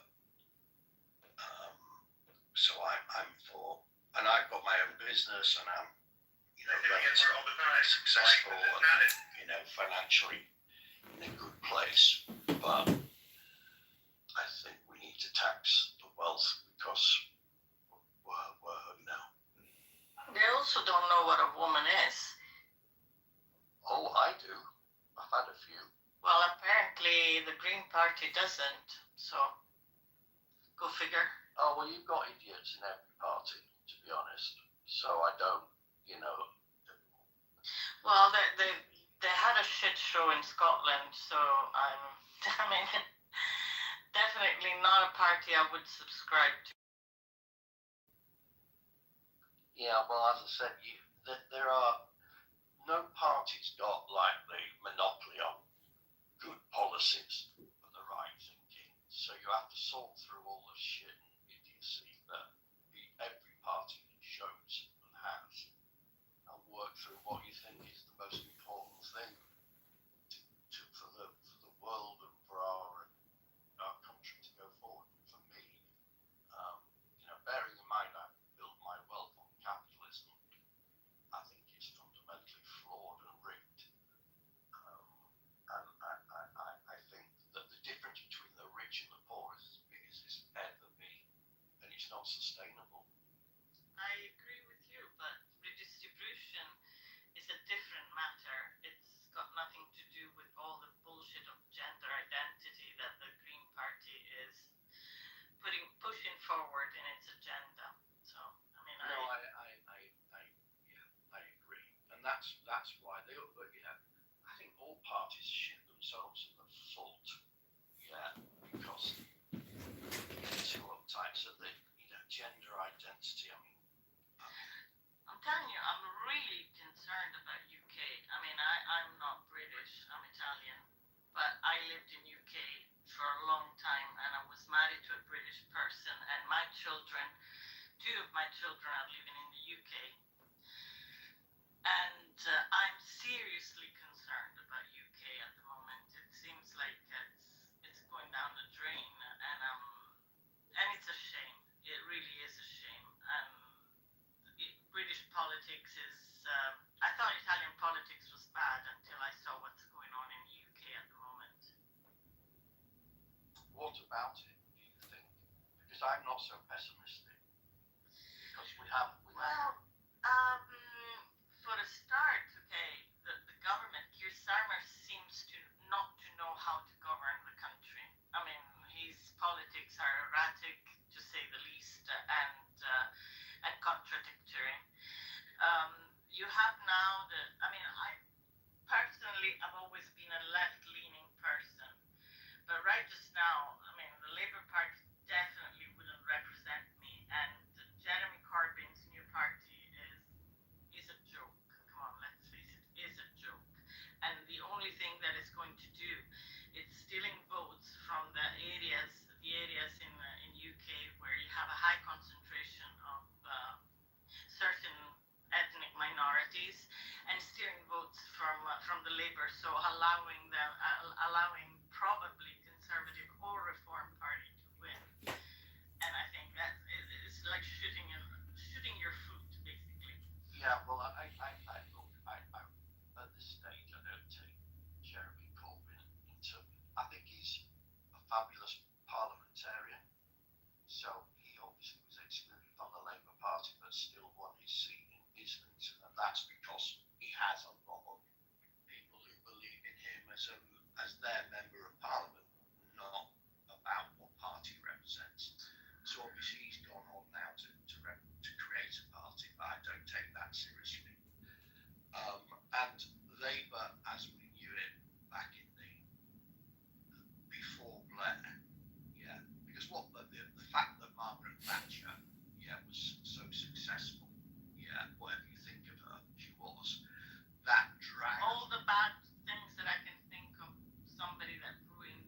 So I'm for, and I've got my own business, and I'm relatively successful and financially in a good place, but I think we need to tax the wealth because we're They also don't know what a woman is. Oh, I do. I've had a few. Well, apparently the Green Party doesn't, so go figure. Oh, well, you've got idiots in every party, to be honest. So I don't, Well, they had a shit show in Scotland, so I mean, not a party I would subscribe to. Yeah, well, as I said, there are no party's got like the monopoly on good policies for the right thinking. So you have to sort through all the shit and idiocy that every party shows and has, and work through what you think is the most important thing for the world and for our country to go forward. For me, bearing in mind I built my wealth on capitalism, I think it's fundamentally flawed and rigged. And I think that the difference between the rich and the poor is as big as it's ever been, and it's not sustainable. I agree with you, but redistribution is a different matter. It's got nothing to do with all the bullshit of gender identity that the Green Party is pushing forward in its agenda. So, I mean, No, I agree, and that's why I think all parties shoot themselves in the foot, because they're too uptight. So the gender identity. I mean, I'm telling you, I'm really concerned about UK. I mean, I'm not British, I'm Italian, but I lived in UK for a long time, and I was married to a British person, and two of my children are living in the UK. And I'm seriously concerned about UK at the moment. It seems like it's going down the drain, and it's a shame. It really is a shame. British politics is. I thought Italian politics was bad until I saw what's going on in the UK at the moment. what about it, do you think? Because I'm not so pessimistic. Because we have. Well, for a start, okay, the government, Keir Starmer seems to not to know how to govern the country. I mean, his politics are erratic, to say the least, and contradictory. You have now I personally, I've always been a left-leaning person, but right just now, I mean, the Labour Party definitely wouldn't represent me, and Jeremy Corbyn's new party is a joke. Come on, let's face it, is a joke. And the only thing that it's going to do is stealing votes from the areas in UK where you have a high concentration of certain ethnic minorities, and stealing votes from the Labour, so allowing probably Conservative or Reform Party to win. And I think that it's like shooting your foot, basically. Yeah, well, I look, at this stage, I don't take Jeremy Corbyn into. I think he's a fabulous parliamentarian. So he obviously was excluded from the Labour Party, but still won his seat in Islington, and that's because he has a lot of people who believe in him as their member of Parliament, not about what party represents. So obviously he's gone on now to create a party, but I don't take that seriously. And Labour, as we knew it back in before Blair, because the fact that Margaret Thatcher, was so successful, whatever you think of her, she was, that dragged. All the bad things that I can think of, somebody that ruined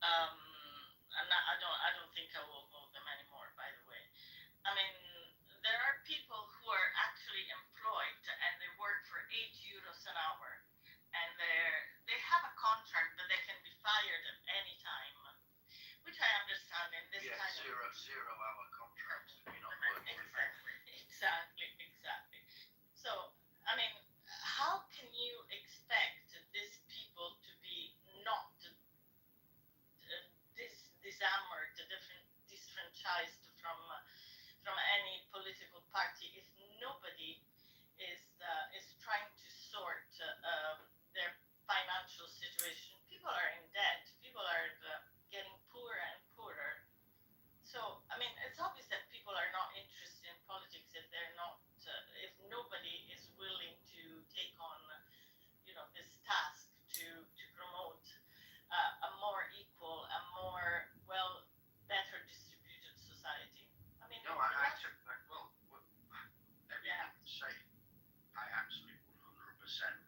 And I don't think I will vote them anymore. By the way, I mean, there are people who are actually employed and they work for €8 an hour, and they have a contract, but they can be fired at any time, which I understand in this Yeah, kind of zero hour contracts if you're not working. exactly. So, I mean, how can you expect these people to be not disamoured, disfranchised from any political party if nobody is trying to sort their financial situation? People are in debt. People are getting poorer and poorer. So, I mean, it's obvious that people are not interested in politics if they're not, if nobody is willing to take on, this task to promote a more equal, a more better distributed society. I mean, No, I took that. Well, everything you say, I absolutely 100%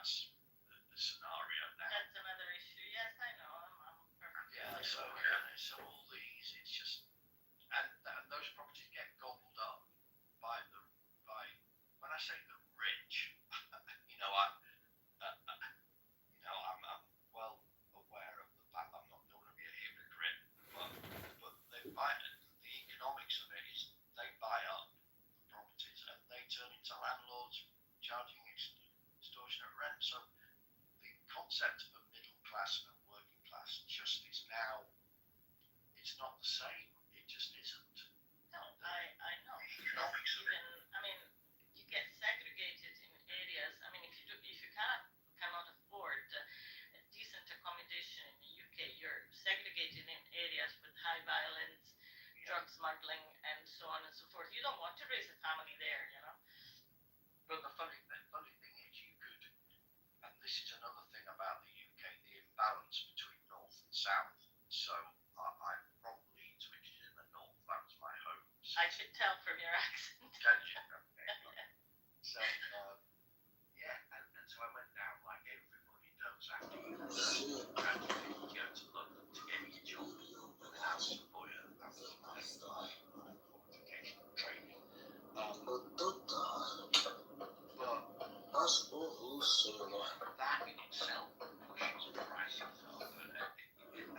that's the scenario now. That's another issue. Yes, I know. I'm perfectly Yeah, familiar so with that. so all these, it's just, and those properties get gobbled up by when I say the rich, you know, I'm well aware of the fact I'm not going to be a hypocrite, but they buy it. The economics of it is they buy up the properties and they turn into landlords charging extortionate rent. So the concept of middle class and working class just is now, it's not the same. It just isn't. No, I know. The economics of it. Even, I mean, you get segregated in areas. I mean, if you cannot afford a decent accommodation in the UK, you're segregated in areas with high violence, drug smuggling, and so on and so forth. You don't want to raise a family there, you know. But the funny thing is, you could, and this is another thing about the UK, the imbalance between north and south. So I'm probably switched in the north. That was my home. I could tell from your accent. Can you? So yeah, and so I went down like everybody does after you graduate, you go to London to get your job. And then as a lawyer, that was my qualification training. But that in itself pushes the prices up, and I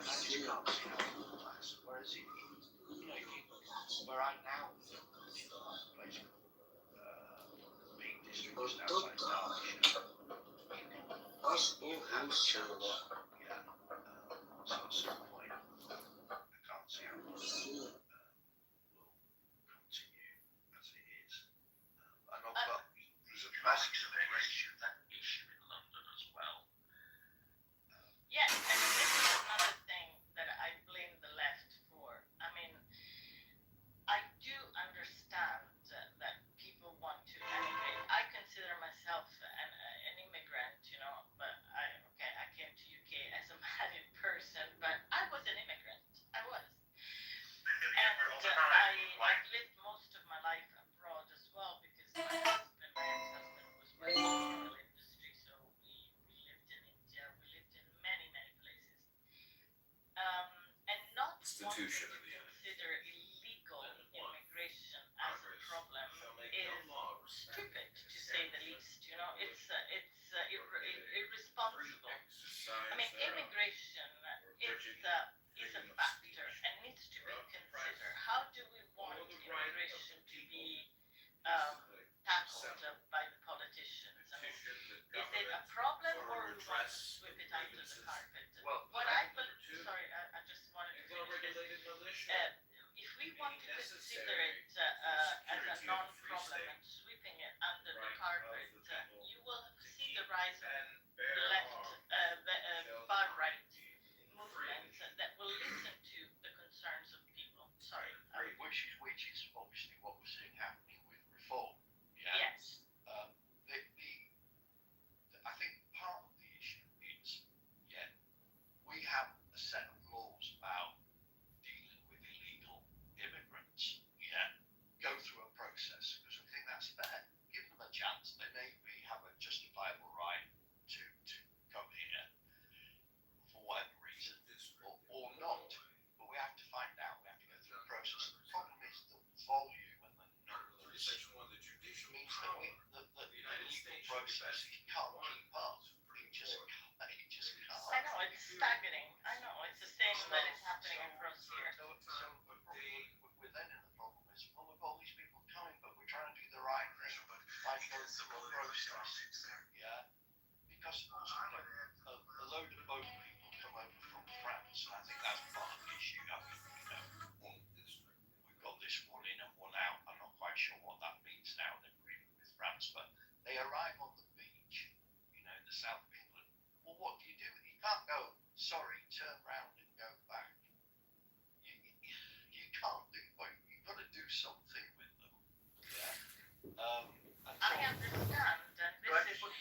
just can't see how middle class. Whereas where I now live, in a place called Peak District, just outside Derbyshire, you have a chance, yeah. So at some point, I can't see how much will continue as it is. And but there's a massive issue in London as well. Yes, and this is another thing that I blame the left for. I mean, I do understand that people want to emigrate. I consider myself an immigrant, you know, but I came to UK as a married person, but I was an immigrant. I was. And I've lived most of my life abroad as well because my ex-husband was working in the oil industry, so we lived in India, we lived in many, many places. And not wanting Institution to in the end. consider illegal immigration as a problem is stupid, to say the least. You know, it's irresponsible. I mean, immigration is a factor and needs to be considered. How do we want immigration to be tackled by the politicians? I mean, is it a problem or we want to sweep it under the carpet? What I believe, sorry, I just wanted to finish this. If we want to consider it as a non-problem and sweeping it under the carpet, you will see the rise of far right movements that will listen to the concerns of people. Sorry. Which is obviously what we're seeing happening with reform. Yeah. Yes. I think part of the issue is, we have a set of laws about dealing with illegal immigrants. Yeah. Go through a process because we think that's fair. Give them a chance. They maybe have a justifiable right to come here for whatever reason, or not. But we have to find out. We have to go through the process. The problem is the volume and the numbers means that the legal process, you can't keep up. You just can't. I know, it's staggering. I know, it's the same that is happening across here. So we're then in the problem is, well, we've got all these people coming, but we're trying to do the right thing by going through a process. Yeah. Because ultimately, a load of boat people come over from France, and I think that's part of the issue. I mean, we've got this one in and one out. I'm not quite sure what that means now in agreement with France, but they arrive on the beach, in the south of England. Well, what do? You can't go, sorry, turn round and go back. You can't do it. You've got to do something with them. Yeah. I understand, and this is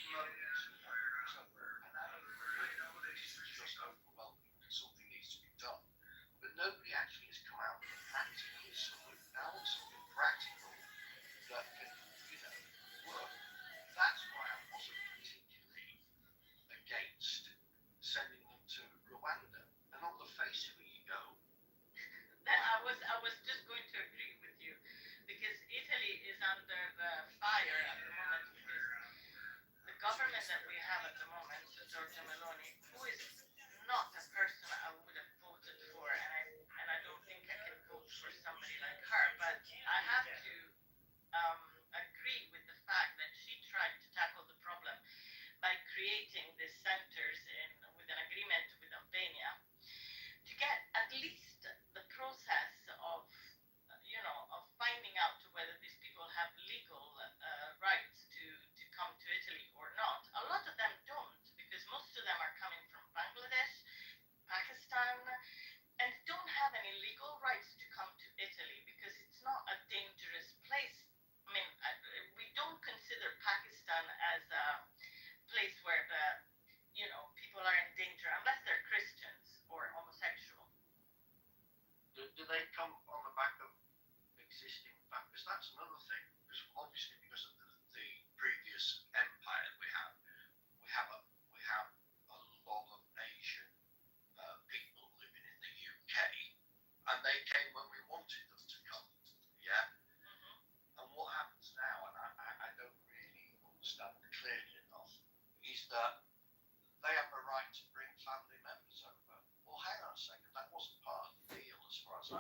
something needs to be done. But nobody actually has come out with a practical solution. Now, something practical that can, work. That's why I wasn't particularly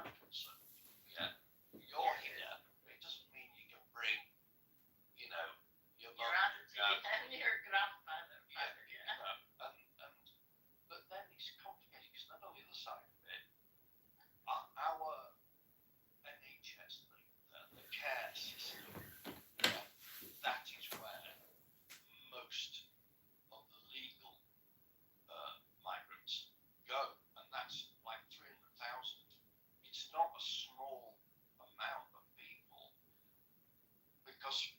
I'm concerned. Yeah, you're here. It doesn't mean you can bring, you know, your Your mum, auntie and your grandfather. yeah, Father, you yeah. know, and but then it's complicated because then on the other side of it, our NHS, the care system, yeah, that is where most of the legal migrants go, and that's like 300,000. It's not a small amount of people because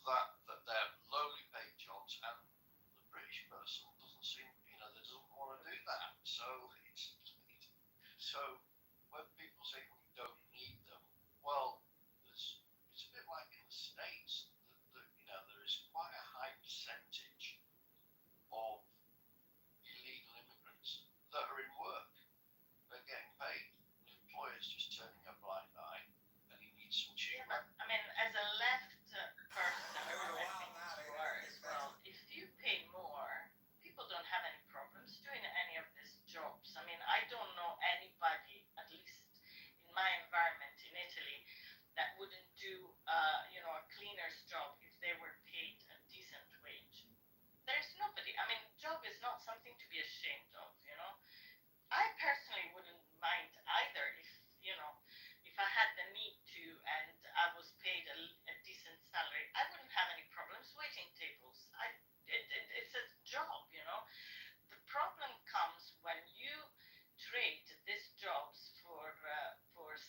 that they're lowly paid jobs, and the British person doesn't seem, they doesn't want to do that. So so when people say we don't need them, well, it's a bit like in the States. There is quite a high percentage of illegal immigrants that are in work. They're getting paid. The employer's just turning a blind eye, and he needs some cheap. Yeah, but I mean, as a left person, I think you are as well. If you pay more, people don't have any problems doing any of these jobs. I mean, I don't know anybody, at least in my environment in Italy, that wouldn't do, a cleaner's job if they were paid a decent wage. There's nobody. I mean, job is not something to be ashamed of. I personally wouldn't mind either if I had the need to and I was paid a decent salary. I wouldn't have any problems waiting tables. It's a job. The problem comes when you trade these jobs for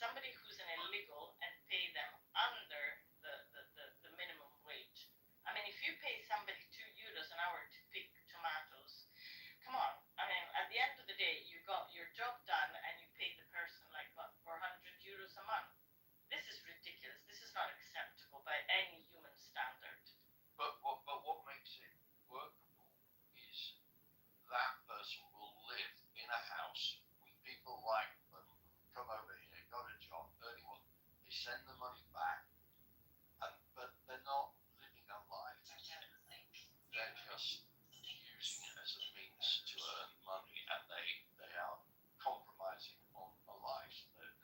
somebody who's an illegal and pay them under the minimum wage. I mean, if you pay somebody €2 an hour to pick tomatoes, come on. I mean, at the end of the day, you got your job done and you paid the person like what, €400 a month. This is ridiculous. This is not acceptable by any human standard. But what makes it workable is that person will live in a house with people like them who come over here, got a job, earning what they send the money back, but they're not living a life. They're just using it as a means to earn money, and they are compromising on a life that.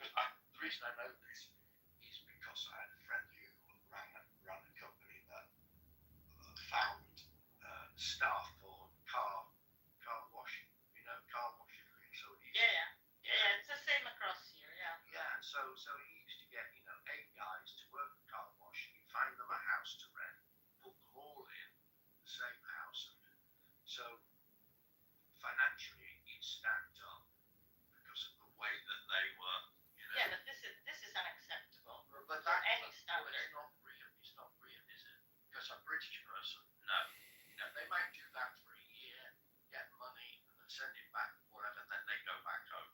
The reason I know this is because I had a friend who ran a company that found staff for car washing. Car washing. So Yeah. It's the same across here. Yeah. yeah, and so he used to get 8 guys to work the car wash. He'd find them a house to rent, put them all in the same house, and so financially it stacked up because of the way that they were. Yeah, but this is unacceptable But for any standard. It's not real. It's not real, is it? Because a British person, no. They might do that for a year, get money, and then send it back, whatever, then they go back home.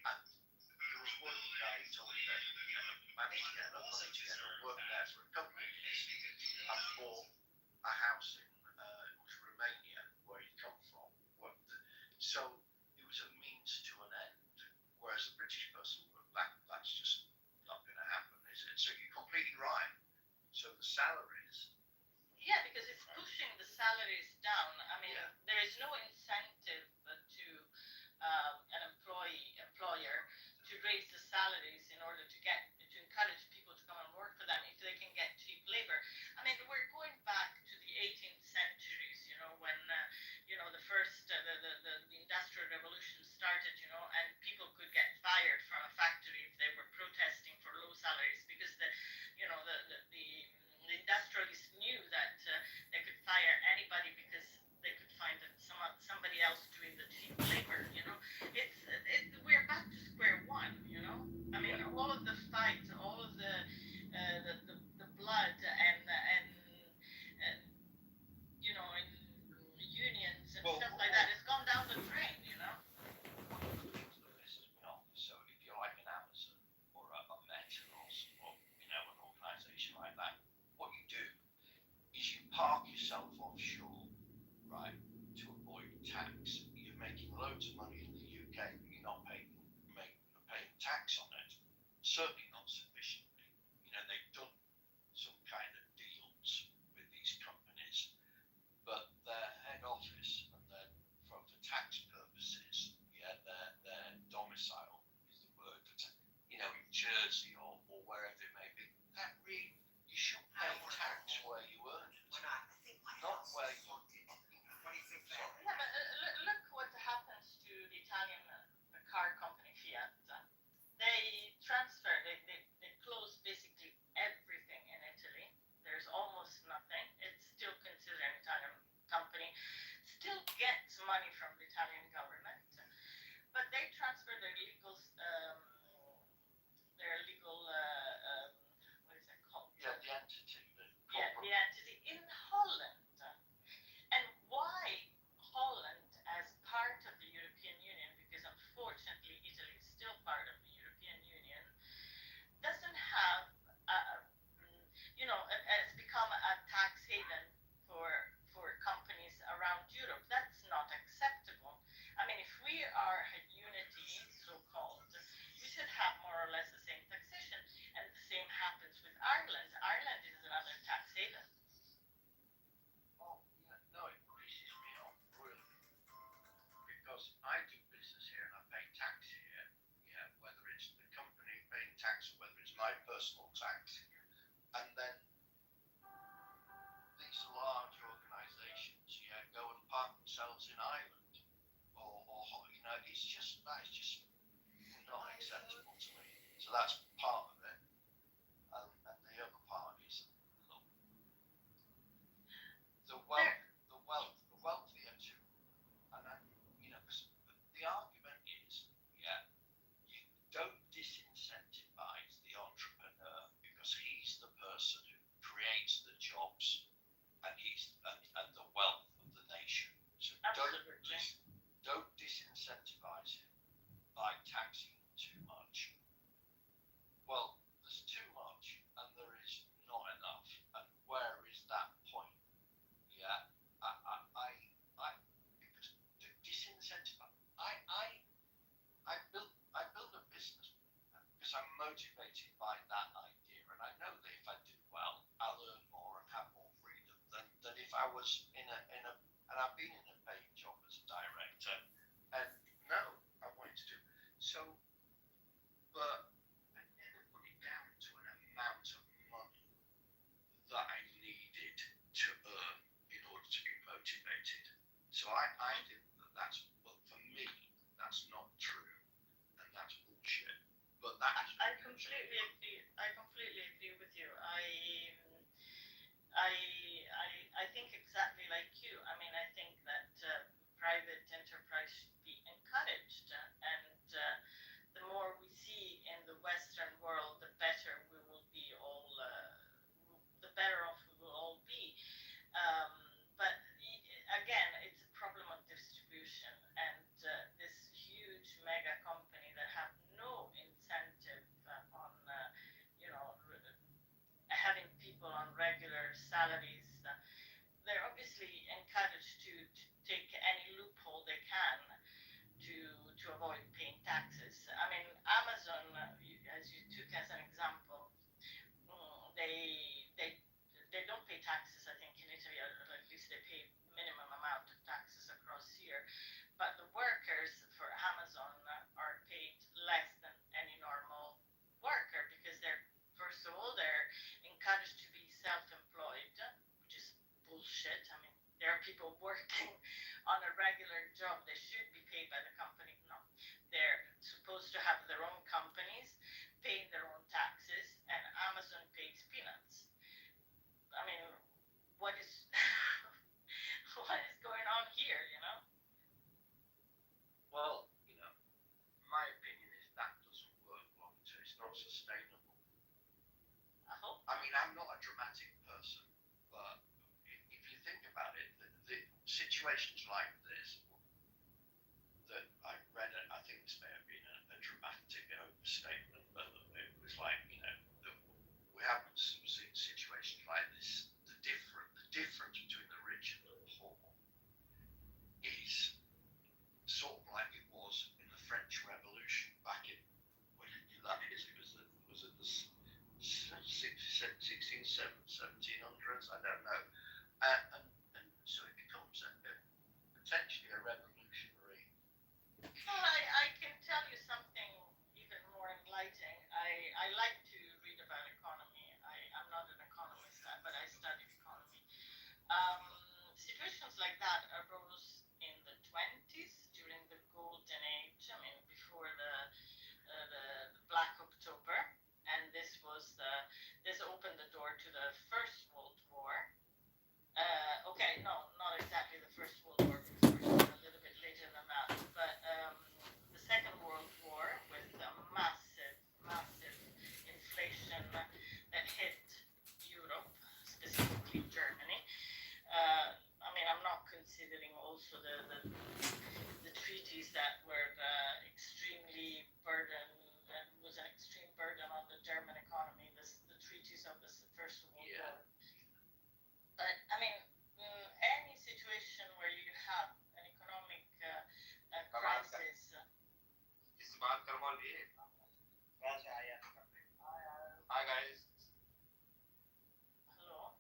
And there was one guy who told me that he managed to get enough money to get a work there for a couple of years and bought a house in it was Romania, where he'd come from. So it was a means to an end. Whereas a British person, that's just not going to happen, is it? So you're completely right. So the salaries. Yeah, because it's pushing the salaries down. I mean, Yeah. there is no incentive to an employer to raise the salaries in order to encourage people to come and work for them if they can get cheap labor. I mean, we're going back to the 18th centuries, when the first the industrial revolution started, and people could get fired from a factory if they were protesting for low salaries because the industrialists knew that they could fire anybody because they could find somebody else doing the cheap labor. We're back to square one. I mean, all of the fights, all of the blood and in unions and stuff like that has gone down the drain. One of the things that pisses me off is, so if you're like an Amazon or a Meta or an organisation like that, what you do is you park yourself offshore, right, to avoid tax. You're making loads of money in the UK, but you're not paying tax on it. Certainly not sufficiently. They've done some kind of deal is just not acceptable to me. So that's part of it, and the other part is look, the wealthier too, and the argument is, yeah, you don't disincentivize the entrepreneur because he's the person who creates the jobs and the wealth of the nation. So don't disincentivize him by taxing him too much. Well, there's too much and there is not enough. And where is that point? Yeah, because to disincentivize, I build a business because I'm motivated by that idea, and I know that if I do well, I'll earn more and have more freedom than if I was in a and I've been in a paid job as a director, and no, I wanted to do so, but I never put it down to an amount of money that I needed to earn in order to be motivated. So I think that's, well, for me, that's not true, and that's bullshit. But that's I completely agree. I completely agree with you. I think exactly like you. I mean, I think that private enterprise should be encouraged, and the more we see in the Western world, the better we will be all. The better off we will all be. But again, it's a problem of distribution, and this huge mega company that have no incentive on, having people on regular salaries. They're obviously encouraged to take any loophole they can to avoid paying taxes. I mean, Amazon, as you took as an example, they don't pay taxes. I think in Italy, or at least they pay minimum amount of taxes across here. But the workers for Amazon are paid less than any normal worker because first of all, they're encouraged to be self-employed, which is bullshit. I mean, there are people working on a regular job. They should be paid by the company. No, they're supposed to have their own companies, paying their own taxes, and Amazon pays peanuts. I mean, what is what is going on here? well, my opinion is that doesn't work long term. It's not sustainable. I hope. I mean, I'm not a dramatic person, but if you think about it, the situations like this that I read, I think this may have been a dramatic overstatement, but it was like, we haven't seen situations like this. The difference between the rich and the poor is sort of like it was in the French Revolution back in, when that is, it was at the 1700s, I don't know, and so it becomes potentially a revolutionary. Well, I can tell you something even more enlightening. I like to read about economy. I'm not an economist, but I studied economy. Situations like that arose in the 20s during the golden age. I mean, before the Black October, and this opened the door to the First World War. Okay, no, not exactly the First World War, because we're a little bit later than that, but the Second World War, with massive inflation that hit Europe, specifically Germany. I mean, I'm not considering also the treaties that were extremely burdened, and was an extreme burden on the German economy, the treaties of the First World War. But I mean, any situation where you have an economic crisis. Hi guys. Hello.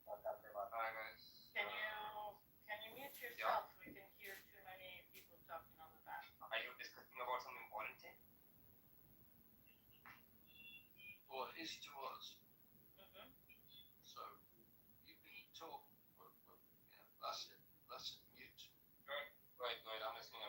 Hi guys. Can you mute yourself? We can hear too many people talking on the back. Are you discussing about some important thing? Well, it is to us. Mm-hmm. So you can talk, but that's it. That's it. Mute. Right, I'm listening.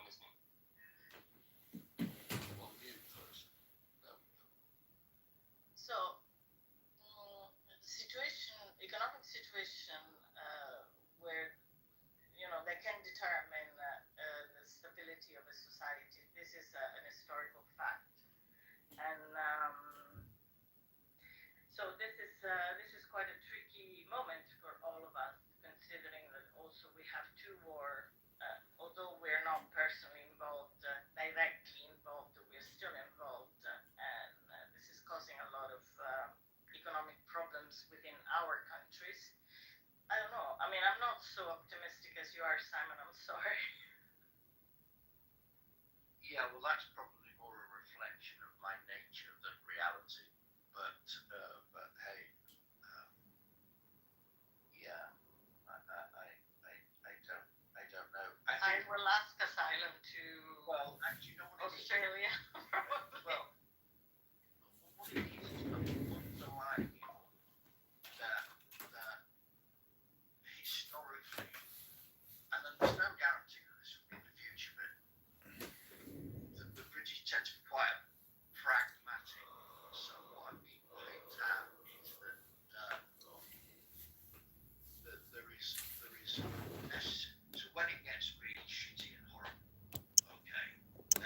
this is quite a tricky moment for all of us, considering that also we have two war. Although we're not personally involved, directly involved, we're still involved, and this is causing a lot of economic problems within our countries. I don't know. I mean, I'm not so optimistic as you are, Simon. I'm sorry. Yeah, well, that's probably more a reflection of my nature than reality. But